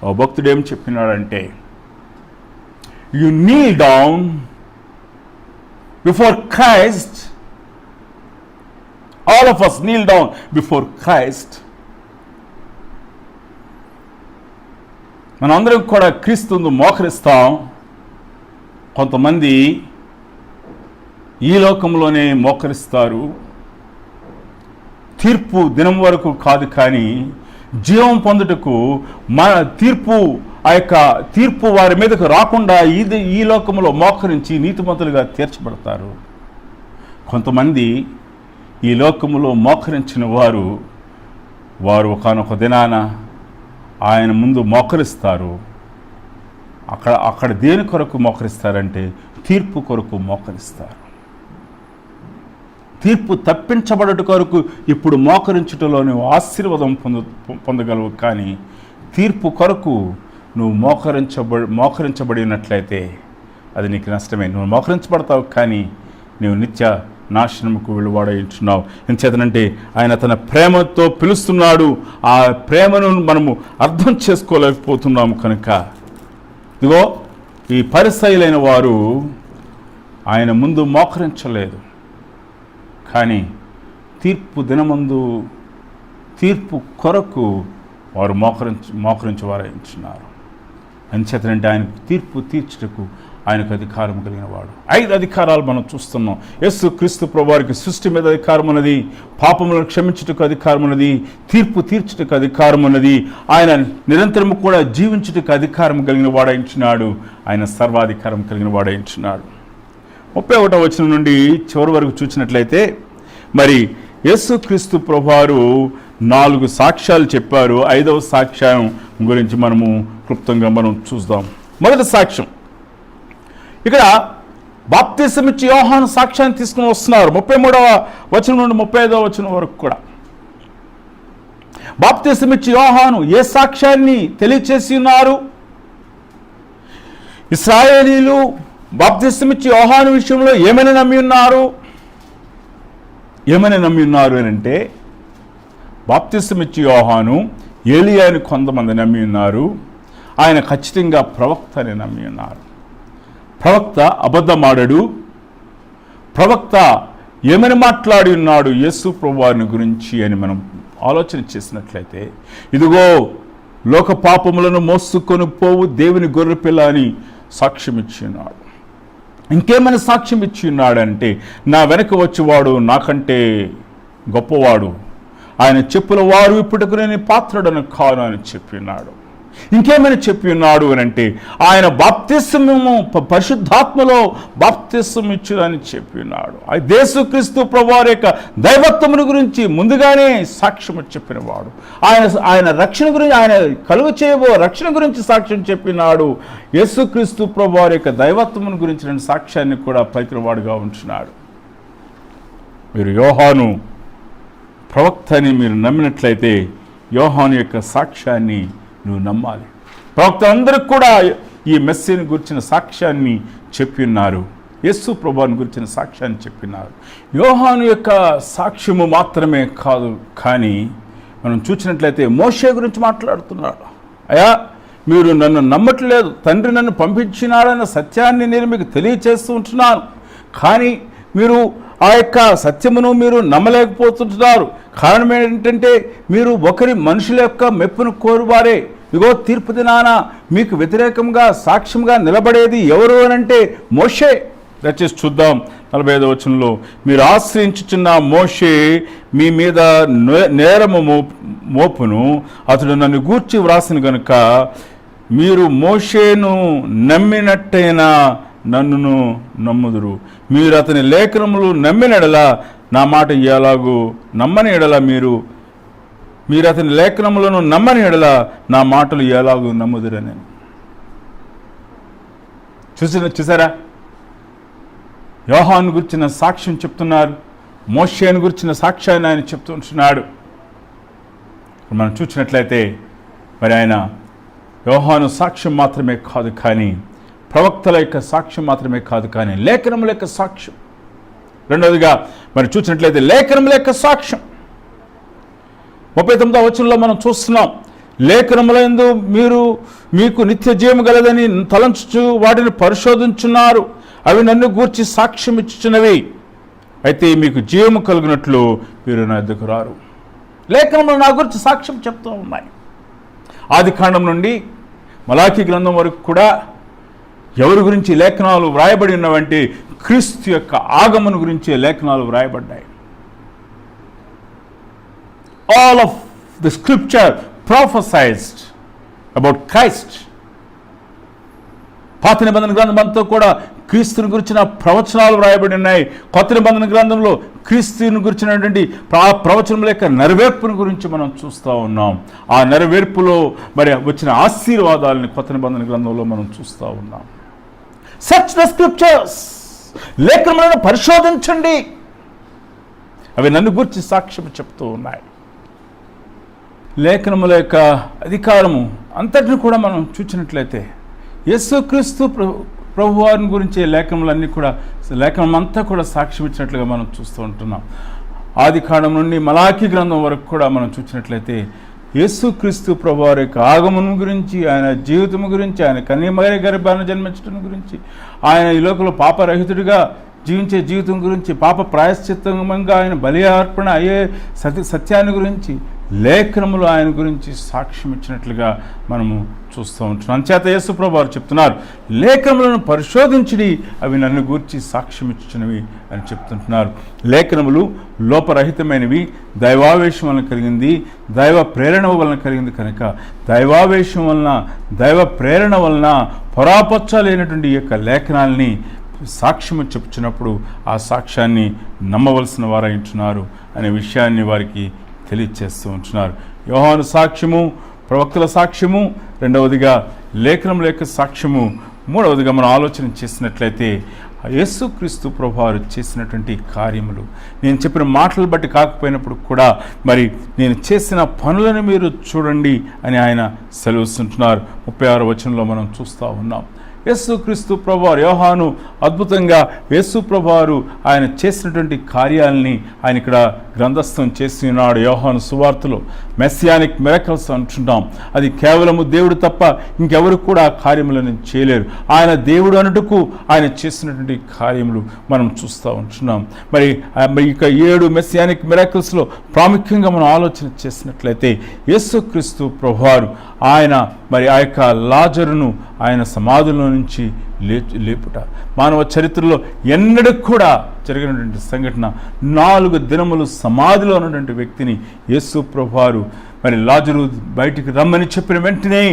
ఓ భక్తుడు ఏం చెప్పినాడంటే, you kneel down before Christ, all of us kneel down before Christ. మనందరం కూడా క్రీస్తు ముందు మోకరిస్తాం. కొంతమంది ఈ లోకంలోనే మోకరిస్తారు, తీర్పు దినం వరకు కాదు, కానీ జీవం పొందుటకు మన ఆ యొక్క తీర్పు వారి మీదకు రాకుండా ఈ లోకంలో మోకరించి నీతిమంతులుగా తీర్చబడతారు. కొంతమంది ఈ లోకములో మోకరించిన వారు ఒకానొక దినాన ఆయన ముందు మోకరిస్తారు. అక్కడ దేని కొరకు మోకరిస్తారంటే తీర్పు కొరకు మోకరిస్తారు. తీర్పు తప్పించబడట కొరకు ఇప్పుడు మోకరించుటలోని ఆశీర్వాదం పొందగలవు, కానీ తీర్పు కొరకు నువ్వు మోకరించబడినట్లయితే అది నీకు నష్టమే. నువ్వు మోకరించబడతావు, కానీ నీవు నిత్య నాశనముకు వెళ్ళువాడయించున్నావు. ఎంచేతనంటే ఆయన తన ప్రేమతో పిలుస్తున్నాడు. ఆ ప్రేమను మనము అర్థం చేసుకోలేకపోతున్నాము. కనుక ఇదిగో ఈ పరిసయ్యులైన వారు ఆయన ముందు మోకరించలేదు, కానీ తీర్పు దినమందు తీర్పు కొరకు వారు మోకరించి వారించున్నారు. అంచేతనంటే ఆయన తీర్పు తీర్చుటకు ఆయనకు అధికారం కలిగిన వాడు. 5 అధికారాలు మనం చూస్తున్నాం. యేసు క్రీస్తు ప్రభువారికి సృష్టి మీద అధికారం ఉన్నది, పాపములను క్షమించుటకు అధికారం ఉన్నది, తీర్పు తీర్చుటకు అధికారం ఉన్నది, ఆయన నిరంతరము కూడా జీవించుటకు అధికారం కలిగిన వాడయించున్నాడు. ఆయన సర్వాధికారం కలిగిన వాడయించున్నాడు. 31వ వచనం నుండి చివరి వరకు చూసినట్లయితే, మరి యేసు క్రీస్తు ప్రభువారు 4 సాక్ష్యాలు చెప్పారు. 5వ సాక్ష్యం గురించి మనము క్లుప్తంగా మనం చూద్దాం. మొదటి సాక్ష్యం, ఇక్కడ బాప్తిసం ఇచ్చి యోహాను సాక్ష్యాన్ని తీసుకుని వస్తున్నారు. 33వ వచనం నుండి 35వ వచనం వరకు కూడా బాప్తిసం ఇచ్చి యోహాను ఏ సాక్ష్యాన్ని తెలియచేసి ఉన్నారు? ఇశ్రాయేలీలు బాప్తిసం ఇచ్చి యోహాను విషయంలో ఏమైనా నమ్మి ఉన్నారు అని అంటే, బాప్తిసం ఇచ్చి యోహాను ఏలియాని కొంతమంది నమ్మి ఉన్నారు. ఆయన ఖచ్చితంగా ప్రవక్త అని నమ్మి ఉన్నారు. ప్రవక్త అబద్ధమాడడు. ప్రవక్త ఏమని మాట్లాడి ఉన్నాడు యేసు ప్రభువారిని గురించి అని మనం ఆలోచన చేసినట్లయితే, ఇదిగో లోక పాపములను మోసుకొని పోవు దేవుని గొర్రెపిల్ల అని సాక్ష్యం ఇచ్చి ఉన్నాడు. ఇంకేమైనా సాక్ష్యం ఇచ్చి ఉన్నాడంటే, నా వెనక వచ్చేవాడు నాకంటే గొప్పవాడు, ఆయన చెప్పుల వారు ఇప్పటికి నేను పాత్రుడను కాను అని చెప్పి ఉన్నాడు. ఇంకేమైనా చెప్పి ఉన్నాడు అని అంటే, ఆయన బాప్తిస్మము పరిశుద్ధాత్మలో బాప్తిస్మం ఇచ్చుదని చెప్పి ఉన్నాడు. యేసుక్రీస్తు ప్రభువారి యొక్క దైవత్వమును గురించి ముందుగానే సాక్ష్యం చెప్పినవాడు. ఆయన రక్షణ గురించి, ఆయన కలుగ చేయబో రక్షణ గురించి సాక్ష్యం చెప్పినాడు. యేసుక్రీస్తు ప్రభువారి యొక్క దైవత్వమును గురించి నేను సాక్ష్యాన్ని కూడా పలికినవాడుగా ఉంటున్నాడు. మీరు యోహాను ప్రవక్త అని మీరు నమ్మినట్లయితే యోహాను యొక్క సాక్ష్యాన్ని నువ్వు నమ్మాలి. ప్రవక్త అందరికి కూడా ఈ మెస్సీని గురించిన సాక్ష్యాన్ని చెప్పిన్నారు. యేసు ప్రభువుని గురించిన సాక్ష్యాన్ని చెప్పినారు. యోహాను యొక్క సాక్ష్యము మాత్రమే కాదు, కానీ మనం చూసినట్లయితే మోషే గురించి మాట్లాడుతున్నాడు. అయ్యా, మీరు నన్ను నమ్మట్లేదు, తండ్రి నన్ను పంపించినాడన్న సత్యాన్ని నేను మీకు తెలియచేస్తూ ఉంటున్నాను, కానీ మీరు ఆ యొక్క సత్యమును మీరు నమ్మలేకపోతుంటున్నారు. కారణం ఏంటంటే, మీరు ఒకరి మనుషుల యొక్క మెప్పును కోరువారే. ఇగో తీర్పు దినాన మీకు వ్యతిరేకంగా సాక్ష్యంగా నిలబడేది ఎవరు అనంటే మోషే. దయచేసి చూద్దాం 45వ వచనంలో, మీరు ఆశ్రయించుచున్న మోషే మీ మీద నేరము మోపును, అతడు నన్ను గూర్చి వ్రాసిన గనుక మీరు మోషేను నమ్మినట్టయినా నన్నును నమ్ముదురు. మీరు అతని లేఖనములు నమ్మిన ఎడల నా మాట ఎలాగూ నమ్మని ఎడల మీరు అతని లేఖనములను నమ్మని ఎడల నా మాటలు ఎలాగూ నమ్ముదురని. చూసారా, యోహాను గురించిన సాక్ష్యం చెప్తున్నారు, మోషేను గురించిన సాక్ష్యాన్ని ఆయన చెప్తుంటున్నాడు. మనం చూసినట్లయితే మరి ఆయన యోహాను సాక్ష్యం మాత్రమే కాదు, కానీ ప్రవక్తల యొక్క సాక్ష్యం మాత్రమే కాదు, కానీ లేఖనముల యొక్క సాక్ష్యం. రెండవదిగా మరి చూసినట్లయితే లేఖనముల యొక్క సాక్ష్యం 39వ వచనంలో మనం చూస్తున్నాం, లేఖనములందు మీకు నిత్య జీవము గలదని తలంచుచు వాటిని పరిశోధించున్నారు, అవి నన్ను గూర్చి సాక్ష్యం ఇచ్చుచున్నవి, అయితే మీకు జీవము కలుగునట్లు మీరు నా యొద్దకు రారు. లేఖనములు నా గురించి సాక్ష్యం చెప్తూ ఉన్నాయి. ఆదికాండం నుండి మలాఖీ గ్రంథం వరకు కూడా ఎవరి గురించి లేఖనాలు వ్రాయబడి ఉన్నవంటే క్రీస్తు యొక్క ఆగమన గురించి లేఖనాలు వ్రాయబడ్డాయి. All of the scripture prophesied about Christ. పాత నిబంధన గ్రంథం అంతా కూడా క్రీస్తుని గురించిన ప్రవచనాలు వ్రాయబడి ఉన్నాయి. కొత్త నిబంధన గ్రంథంలో క్రీస్తుని గురించినటువంటి ప్రవచనముల యొక్క నెరవేర్పుని గురించి మనం చూస్తూ ఉన్నాం. ఆ నెరవేర్పులో మరి వచ్చిన ఆశీర్వాదాలని కొత్త నిబంధన గ్రంథంలో మనం చూస్తూ ఉన్నాం. సచ్ ద స్క్రిప్చర్స్, లేఖనములను పరిశోధించండి, అవి నన్ను గురించి సాక్ష్యం చెప్తూ ఉన్నాయి. లేఖనముల యొక్క అధికారము అంతటిని కూడా మనం చూసినట్లయితే యేసుక్రీస్తు ప్రభువారిని గురించి లేఖనములన్నీ కూడా లేఖనం అంతా కూడా సాక్ష్యం ఇచ్చినట్లుగా మనం చూస్తూ ఉంటున్నాం. ఆదికాండం నుండి మలాఖీ గ్రంథం వరకు కూడా మనం చూసినట్లయితే యేసుక్రీస్తు ప్రభువారి యొక్క ఆగమనం గురించి, ఆయన జీవితం గురించి, ఆయన కన్యమరి గర్భాన జన్మించడం గురించి, ఆయన ఈ లోకంలో పాపరహితుడిగా జీవించే జీవితం గురించి, పాప ప్రాయశ్చిత్తంగా ఆయన బలి అర్పణ అయ్యే సత్యాన్ని గురించి లేఖనములు ఆయన గురించి సాక్ష్యం ఇచ్చినట్లుగా మనము చూస్తూ ఉంటున్నాం. అంచేత యేసు ప్రభువారు చెప్తున్నారు, లేఖనములను పరిశోధించి అవి నన్ను గూర్చి సాక్ష్యం ఇచ్చినవి అని చెప్తుంటున్నారు. లేఖనములు లోపరహితమైనవి, దైవావేశం వలన కలిగింది, దైవ ప్రేరణ వలన కలిగింది కనుక దైవావేశం వలన, దైవ ప్రేరణ వలన పొరాపచ్చలేనటువంటి ఈ యొక్క లేఖనాల్ని సాక్ష్యం చెప్పుచున్నప్పుడు ఆ సాక్ష్యాన్ని నమ్మవలసిన వారై ఉంటున్నారు అనే విషయాన్ని వారికి తెలియచేస్తూ ఉంటున్నారు. యోహాను సాక్ష్యము, ప్రవక్తల సాక్ష్యము, రెండవదిగా లేఖనముల యొక్క సాక్ష్యము, మూడవదిగా మనం ఆలోచన చేసినట్లయితే యేసుక్రీస్తు ప్రభువారు చేసినటువంటి కార్యములు. నేను చెప్పిన మాటలు బట్టి కాకపోయినప్పుడు కూడా మరి నేను చేసిన పనులను మీరు చూడండి అని ఆయన సెలవుస్తుంటున్నారు. 36వ వచనంలో మనం చూస్తూ ఉన్నాం. యేసుక్రీస్తు ప్రభువారు, యోహాను అద్భుతంగా యేసు ప్రభువారు ఆయన చేసినటువంటి కార్యాలని ఆయన ఇక్కడ గ్రంథస్థం చేసి ఉన్నాడు. యోహాను సువార్తలో మెస్సియానిక్ మిరకల్స్ అంటున్నాం. అది కేవలము దేవుడు తప్ప ఇంకెవరు కూడా ఆ కార్యములను చేయలేరు. ఆయన దేవుడు అనుటకు ఆయన చేసినటువంటి కార్యములు మనం చూస్తూ ఉంటున్నాం. మరి ఇక 7 మెస్సియానిక్ మిరకల్స్లో ప్రాముఖ్యంగా మనం ఆలోచన చేసినట్లయితే యేసుక్రీస్తు ప్రభువారు ఆయన మరి ఆ యొక్క లాజరును ఆయన సమాధిలో నుంచి లేపుట మానవ చరిత్రలో ఎన్నడూ కూడా జరిగినటువంటి సంఘటన. 4 దినములు సమాధిలో ఉన్నటువంటి వ్యక్తిని యేసు ప్రభువారు మరి లాజరు బయటికి రమ్మని చెప్పిన వెంటనే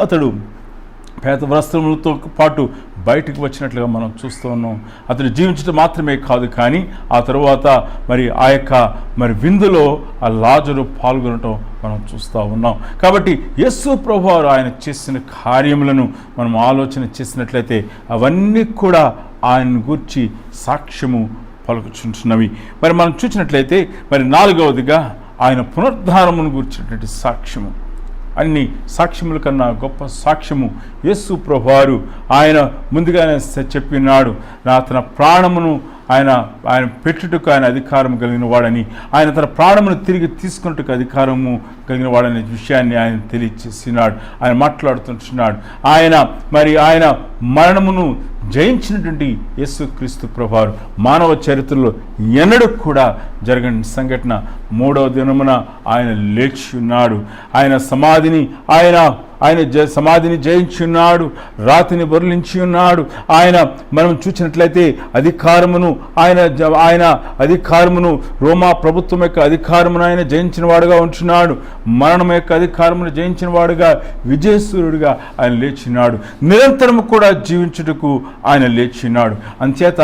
అతడు పేద వస్త్రములతో పాటు బయటకు వచ్చినట్లుగా మనం చూస్తూ ఉన్నాం. అతడు జీవించడం మాత్రమే కాదు, కానీ ఆ తరువాత మరి ఆ యొక్క మరి విందులో ఆ లాజరు పాల్గొనటం మనం చూస్తూ ఉన్నాం. కాబట్టి యేసు ప్రభువారు ఆయన చేసిన కార్యములను మనం ఆలోచన చేసినట్లయితే అవన్నీ కూడా ఆయన గూర్చి సాక్ష్యము పలుకుచుంటున్నవి. మరి మనం చూసినట్లయితే మరి 4వదిగా ఆయన పునరుద్ధానమును గూర్చినటువంటి సాక్ష్యము. అన్ని సాక్ష్యముల కన్నా గొప్ప సాక్ష్యము యేసు ప్రభువారు ఆయన ముందుగానే చెప్పినాడు, తన ప్రాణమును ఆయన పెట్టుటకు ఆయన అధికారం కలిగిన వాడని, ఆయన తన ప్రాణమును తిరిగి తీసుకున్నట్టుకు అధికారము కలిగిన వాడనే విషయాన్ని ఆయన తెలియచేసినాడు. ఆయన మాట్లాడుతుంటున్నాడు. ఆయన మరణమును జయించినటువంటి యేసుక్రీస్తు ప్రభువారు మానవ చరిత్రలో ఎన్నడూ కూడా జరగని సంఘటన 3వ దినమున ఆయన లేచి ఉన్నాడు. ఆయన సమాధిని జయించి ఉన్నాడు, రాతిని బొర్లించి ఉన్నాడు. ఆయన మనం చూసినట్లయితే అధికారమును ఆయన అధికారమును రోమా ప్రభుత్వం యొక్క అధికారమును ఆయన జయించిన వాడుగా ఉంటున్నాడు. మరణం యొక్క అధికారమును జయించిన వాడుగా, విజయసూరుడిగా ఆయన లేచినాడు. నిరంతరము కూడా జీవించుటకు ఆయన లేచినాడు. అంచేత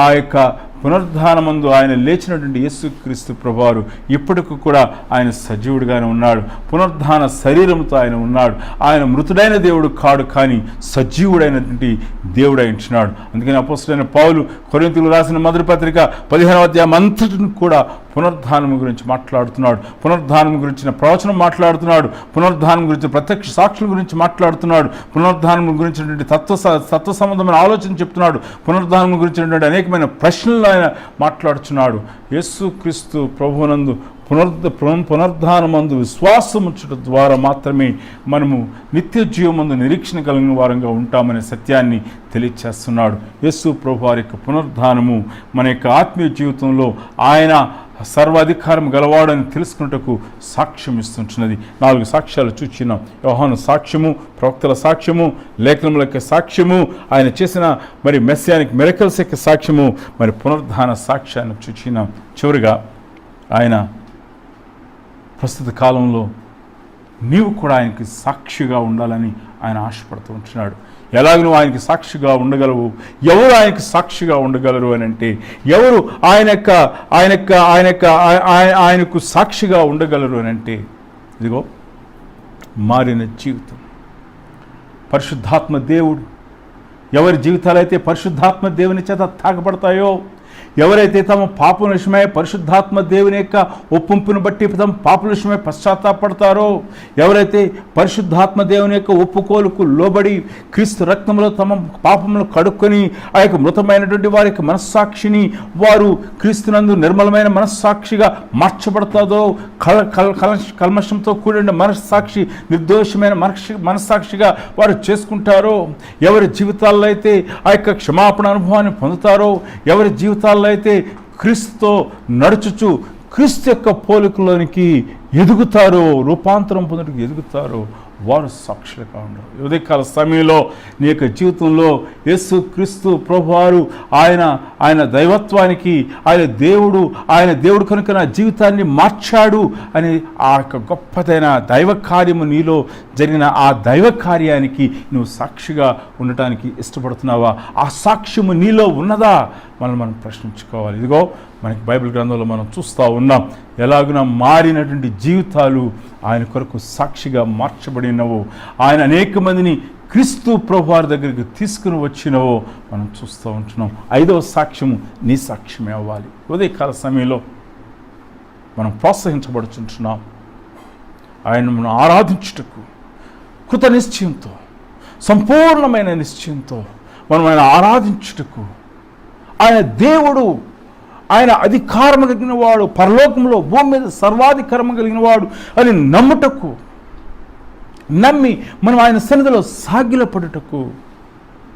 ఆ యొక్క పునరుద్ధానమందు ఆయన లేచినటువంటి యేసుక్రీస్తు ప్రభువారు ఇప్పటికి కూడా ఆయన సజీవుడిగానే ఉన్నాడు. పునరుద్ధాన శరీరంతో ఆయన ఉన్నాడు. ఆయన మృతుడైన దేవుడు కాడు, కానీ సజీవుడైనటువంటి దేవుడై ఉంటున్నాడు. అందుకని అపోస్తలుడైన పౌలు కొరింథీయులకు రాసిన మొదటి పత్రిక 15వ అధ్యాయం అంతటిని కూడా పునరుద్ధానం గురించి మాట్లాడుతున్నాడు. పునరుద్ధానం గురించిన ప్రవచనం మాట్లాడుతున్నాడు. పునరుద్ధానం గురించి ప్రత్యక్ష సాక్షుల గురించి మాట్లాడుతున్నాడు. పునరుద్ధానం గురించినటువంటి తత్వ సంబంధమైన ఆలోచన చెప్తున్నాడు. పునరుద్ధానం గురించినటువంటి అనేకమైన ప్రశ్నలు ఆయన మాట్లాడుతున్నాడు. యేసుక్రీస్తు ప్రభువునందు పునరుద్ధానమందు విశ్వాసముంచడం ద్వారా మాత్రమే మనము నిత్య జీవమందు నిరీక్షణ కలిగిన వారంగా ఉంటామనే సత్యాన్ని తెలియచేస్తున్నాడు. యేసు ప్రభు వారి యొక్క పునరుద్ధానము మన యొక్క ఆత్మీయ జీవితంలో ఆయన సర్వాధికారం గలవాడని తెలుసుకున్నటకు సాక్ష్యం ఇస్తుంటున్నది. 4 సాక్ష్యాలు చూచినాం. యోహాను సాక్ష్యము, ప్రవక్తల సాక్ష్యము, లేఖనముల యొక్క సాక్ష్యము, ఆయన చేసిన మరి మెస్సియానిక్ మిరకల్స్ యొక్క సాక్ష్యము, మరి పునరుద్ధాన సాక్ష్యాన్ని చూచినాం. చివరిగా ఆయన ప్రస్తుత కాలంలో నీవు కూడా ఆయనకి సాక్షిగా ఉండాలని ఆయన ఆశపడుతూ ఉంటున్నాడు. ఎలాగ నువ్వు ఆయనకి సాక్షిగా ఉండగలవు? ఎవరు ఆయనకి సాక్షిగా ఉండగలరు అని అంటే, ఎవరు ఆయనకు సాక్షిగా ఉండగలరు అని అంటే, ఇదిగో మారిన జీవితం. పరిశుద్ధాత్మ దేవుడు, ఎవరి జీవితాలైతే పరిశుద్ధాత్మ దేవుని చేత తాకబడతాయో, ఎవరైతే తమ పాపం విషయమై పరిశుద్ధాత్మ దేవుని యొక్క ఒప్పింపును బట్టి తమ పాపల విషయమై పశ్చాత్తాపడతారో, ఎవరైతే పరిశుద్ధాత్మ దేవుని యొక్క ఒప్పుకోలుకు లోబడి క్రీస్తు రక్తంలో తమ పాపములు కడుక్కొని ఆ యొక్క మృతమైనటువంటి వారి యొక్క మనస్సాక్షిని వారు క్రీస్తునందు నిర్మలమైన మనస్సాక్షిగా మార్చబడతాదో, కల్మషంతో కూడిన మనస్సాక్షి నిర్దోషమైన మనస్సాక్షిగా వారు చేసుకుంటారో, ఎవరి జీవితాల్లో అయితే ఆ యొక్క క్షమాపణ అనుభవాన్ని పొందుతారో, ఎవరి జీవితాల్లో అయితే క్రీస్తుతో నడుచుచు క్రీస్తు యొక్క పోలికలోనికి ఎదుగుతారో, రూపాంతరం పొందుటకు ఎదుగుతారో, వారు సాక్షులుగా ఉండరు. ఉదయకాల సమయంలో నీ యొక్క జీవితంలో యేసు క్రీస్తు ప్రభువారు ఆయన దైవత్వానికి, ఆయన దేవుడు కనుక నా జీవితాన్ని మార్చాడు అని ఆ యొక్క గొప్పదైన దైవ కార్యము నీలో జరిగిన ఆ దైవ కార్యానికి నువ్వు సాక్షిగా ఉండటానికి ఇష్టపడుతున్నావా? ఆ సాక్ష్యము నీలో ఉన్నదా? మనం ప్రశ్నించుకోవాలి. ఇదిగో మనకి బైబిల్ గ్రంథంలో మనం చూస్తూ ఉన్నాం ఎలాగున మారినటువంటి జీవితాలు ఆయన కొరకు సాక్షిగా మార్చబడినవో, ఆయన అనేక మందిని క్రీస్తు ప్రభువారి దగ్గరికి తీసుకుని వచ్చినవో మనం చూస్తూ ఉంటున్నాం. 5వ సాక్ష్యము నీ సాక్ష్యమే అవ్వాలి. ఉదయకాల సమయంలో మనం ప్రోత్సహించబడుచుంటున్నాం. ఆయన మనం ఆరాధించుటకు కృత నిశ్చయంతో, సంపూర్ణమైన నిశ్చయంతో మనం ఆయన ఆరాధించుటకు, ఆయన దేవుడు, ఆయన అధికారం కలిగిన వాడు, పరలోకంలో భూమి మీద సర్వాధికారం కలిగిన వాడు అని నమ్మి మనం ఆయన సన్నిధిలో సాగిలపడుటకు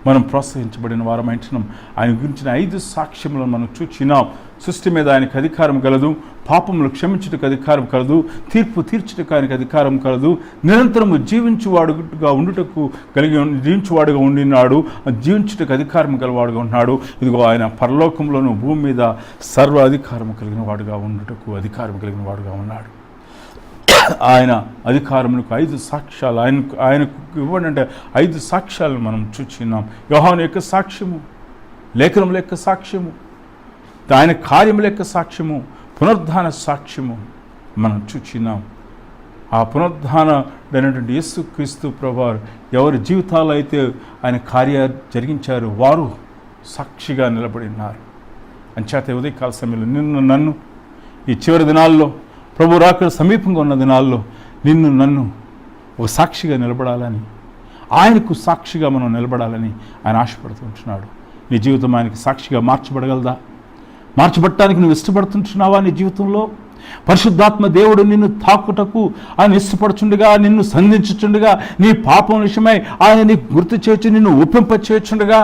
మనం ప్రోత్సహించబడిన వారమైంటున్నాం. ఆయన గురించిన 5 సాక్ష్యములను మనం చూచినాం. సృష్టి మీద ఆయనకు అధికారం కలదు, పాపములు క్షమించుటకు అధికారం కలదు, తీర్పు తీర్చుటకు ఆయనకు అధికారం కలదు, నిరంతరము జీవించువాడుగా ఉండినాడు, జీవించుటకు అధికారం గలవాడుగా ఉన్నాడు. ఇదిగో ఆయన పరలోకంలోనూ భూమి మీద సర్వ అధికారం కలిగిన వాడుగా ఉండుటకు అధికారం కలిగిన వాడుగా ఉన్నాడు. ఆయన అధికారమునకు 5 సాక్ష్యాలు ఆయనకు ఇవ్వండి. 5 సాక్ష్యాలను మనం చూచినాం. యోహాను యొక్క సాక్ష్యము, లేఖనముల యొక్క సాక్ష్యము, ఆయన కార్యముల యొక్క సాక్ష్యము, పునరుద్ధాన సాక్ష్యము మనం చూచినాం. ఆ పునరుద్ధానమైనటువంటి యేసుక్రీస్తు ప్రభువారు ఎవరి జీవితాల్లో అయితే ఆయన కార్యాలు జరిగించారు వారు సాక్షిగా నిలబడి ఉన్నారు. అంచేత ఉదయకాల సమయంలో నిన్ను నన్ను ఈ చివరి దినాల్లో, ప్రభు రాకడ సమీపంగా ఉన్న దినాల్లో నన్ను ఒక సాక్షిగా నిలబడాలని, ఆయనకు సాక్షిగా మనం నిలబడాలని ఆయన ఆశపడుతుంటున్నాడు. నీ జీవితం ఆయనకి సాక్షిగా మార్చబడగలదా? మార్చబడటానికి నువ్వు ఇష్టపడుతుంటున్నావా? నీ జీవితంలో పరిశుద్ధాత్మ దేవుడు నిన్ను తాకుటకు ఆయన ఇష్టపడుచుండగా, నిన్ను సంధించుచుండగా, నీ పాపం విషయమై ఆయన నీకు గుర్తు చేయొచ్చు, నిన్ను ఒప్పింప చేయొచ్చుండగా,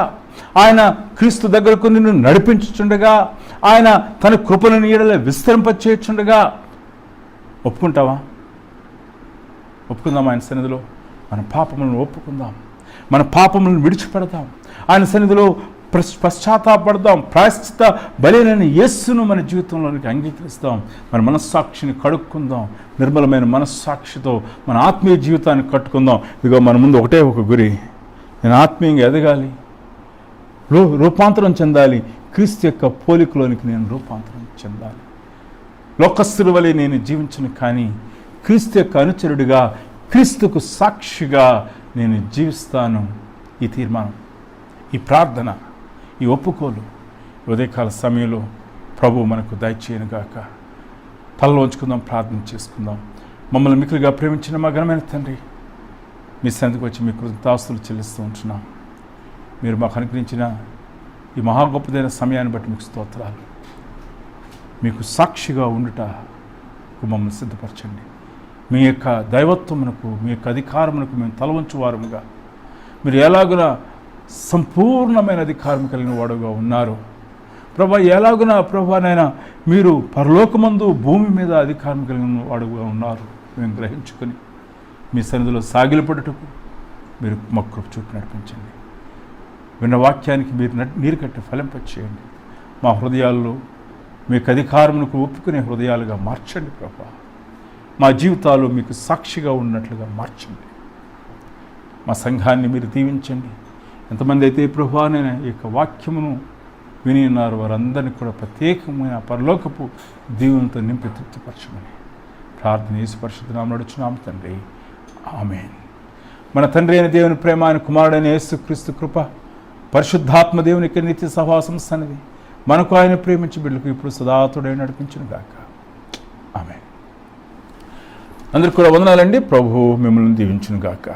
ఆయన క్రీస్తు దగ్గరకు నిన్ను నడిపించుచుండగా, ఆయన తన కృపను నీడలో విస్తరింప చేయొచ్చుండగా ఒప్పుకుంటావా? ఒప్పుకుందాం. ఆయన సన్నిధిలో మన పాపములను ఒప్పుకుందాం, మన పాపములను విడిచిపెడదాం, ఆయన సన్నిధిలో పశ్చాత్తాపడదాం, ప్రాయశ్చిత బలైన యేసును మన జీవితంలోనికి అంగీకరిస్తాం, మన మనస్సాక్షిని కడుక్కుందాం, నిర్మలమైన మనస్సాక్షితో మన ఆత్మీయ జీవితాన్ని కట్టుకుందాం. ఇదిగో మన ముందు ఒకటే ఒక గురి, నేను ఆత్మీయంగా ఎదగాలి, రూపాంతరం చెందాలి, క్రీస్తు యొక్క పోలికలోనికి నేను రూపాంతరం చెందాలి. లోకస్తుల వలె నేను జీవించను, కానీ క్రీస్తు యొక్క అనుచరుడిగా, క్రీస్తుకు సాక్షిగా నేను జీవిస్తాను. ఈ తీర్మానం, ఈ ప్రార్థన, ఈ ఒప్పుకోలు ఉదయకాల సమయంలో ప్రభు మనకు దయచేయనుగాక. తలలో ఉంచుకుందాం, ప్రార్థన చేసుకుందాం. మమ్మల్ని మిక్కులుగా ప్రేమించిన మా ఘనమైన తండ్రి, మీ సన్నిధికి వచ్చి మీ కృతజ్ఞతాస్తులు చెల్లిస్తూ ఉంటున్నాం. మీరు మాకు అనుగ్రహించిన ఈ మహా గొప్పదైన సమయాన్ని బట్టి మీకు స్తోత్రాలు. మీకు సాక్షిగా ఉండుటకు మమ్మల్ని సిద్ధపరచండి. మీ యొక్క దైవత్వమునకు, మీ యొక్క అధికారమునకు మేము తలవంచు వారముగా, మీరు ఎలాగున సంపూర్ణమైన అధికారం కలిగిన వాడుగా ఉన్నారు ప్రభా, ఎలాగున ప్రభానైనా మీరు పరలోకమందు భూమి మీద అధికారం కలిగిన వాడుగా ఉన్నారు మేము గ్రహించుకొని మీ సన్నిధిలో సాగిలపడుటకు మీరు మాకు కృప చూపి నడిపించండి. విన్న వాక్యానికి మీరు నీరు కట్టి ఫలింపచేయండి. మా హృదయాల్లో మీకు అధికారమునకు ఒప్పుకునే హృదయాలుగా మార్చండి ప్రభా. మా జీవితాలు మీకు సాక్షిగా ఉన్నట్లుగా మార్చండి. మా సంఘాన్ని మీరు దీవించండి. ఎంతమంది అయితే ప్రభువా నేను ఈ యొక్క వాక్యమును విని ఉన్నారు వారందరినీ కూడా ప్రత్యేకమైన పరలోకపు దీవెనతో నింపి తృప్తిపరచమని ప్రార్థన యేసు పరిశుద్ధ నామమున నడుచున్నాము తండ్రి, ఆమేన్. మన తండ్రి అయిన దేవుని ప్రేమ, ఆయన కుమారుడైన యేసుక్రీస్తు కృప, పరిశుద్ధాత్మ దేవునికి నిత్య సహవాసం సన్నిధి మనకు ఆయన ప్రేమించి బిడ్డలకు ఇప్పుడు సదాతుడై నడిపించును గాక. ఆమేన్. అందరికీ కూడా వందనాలండి. ప్రభువు మిమ్మల్ని దీవించును గాక.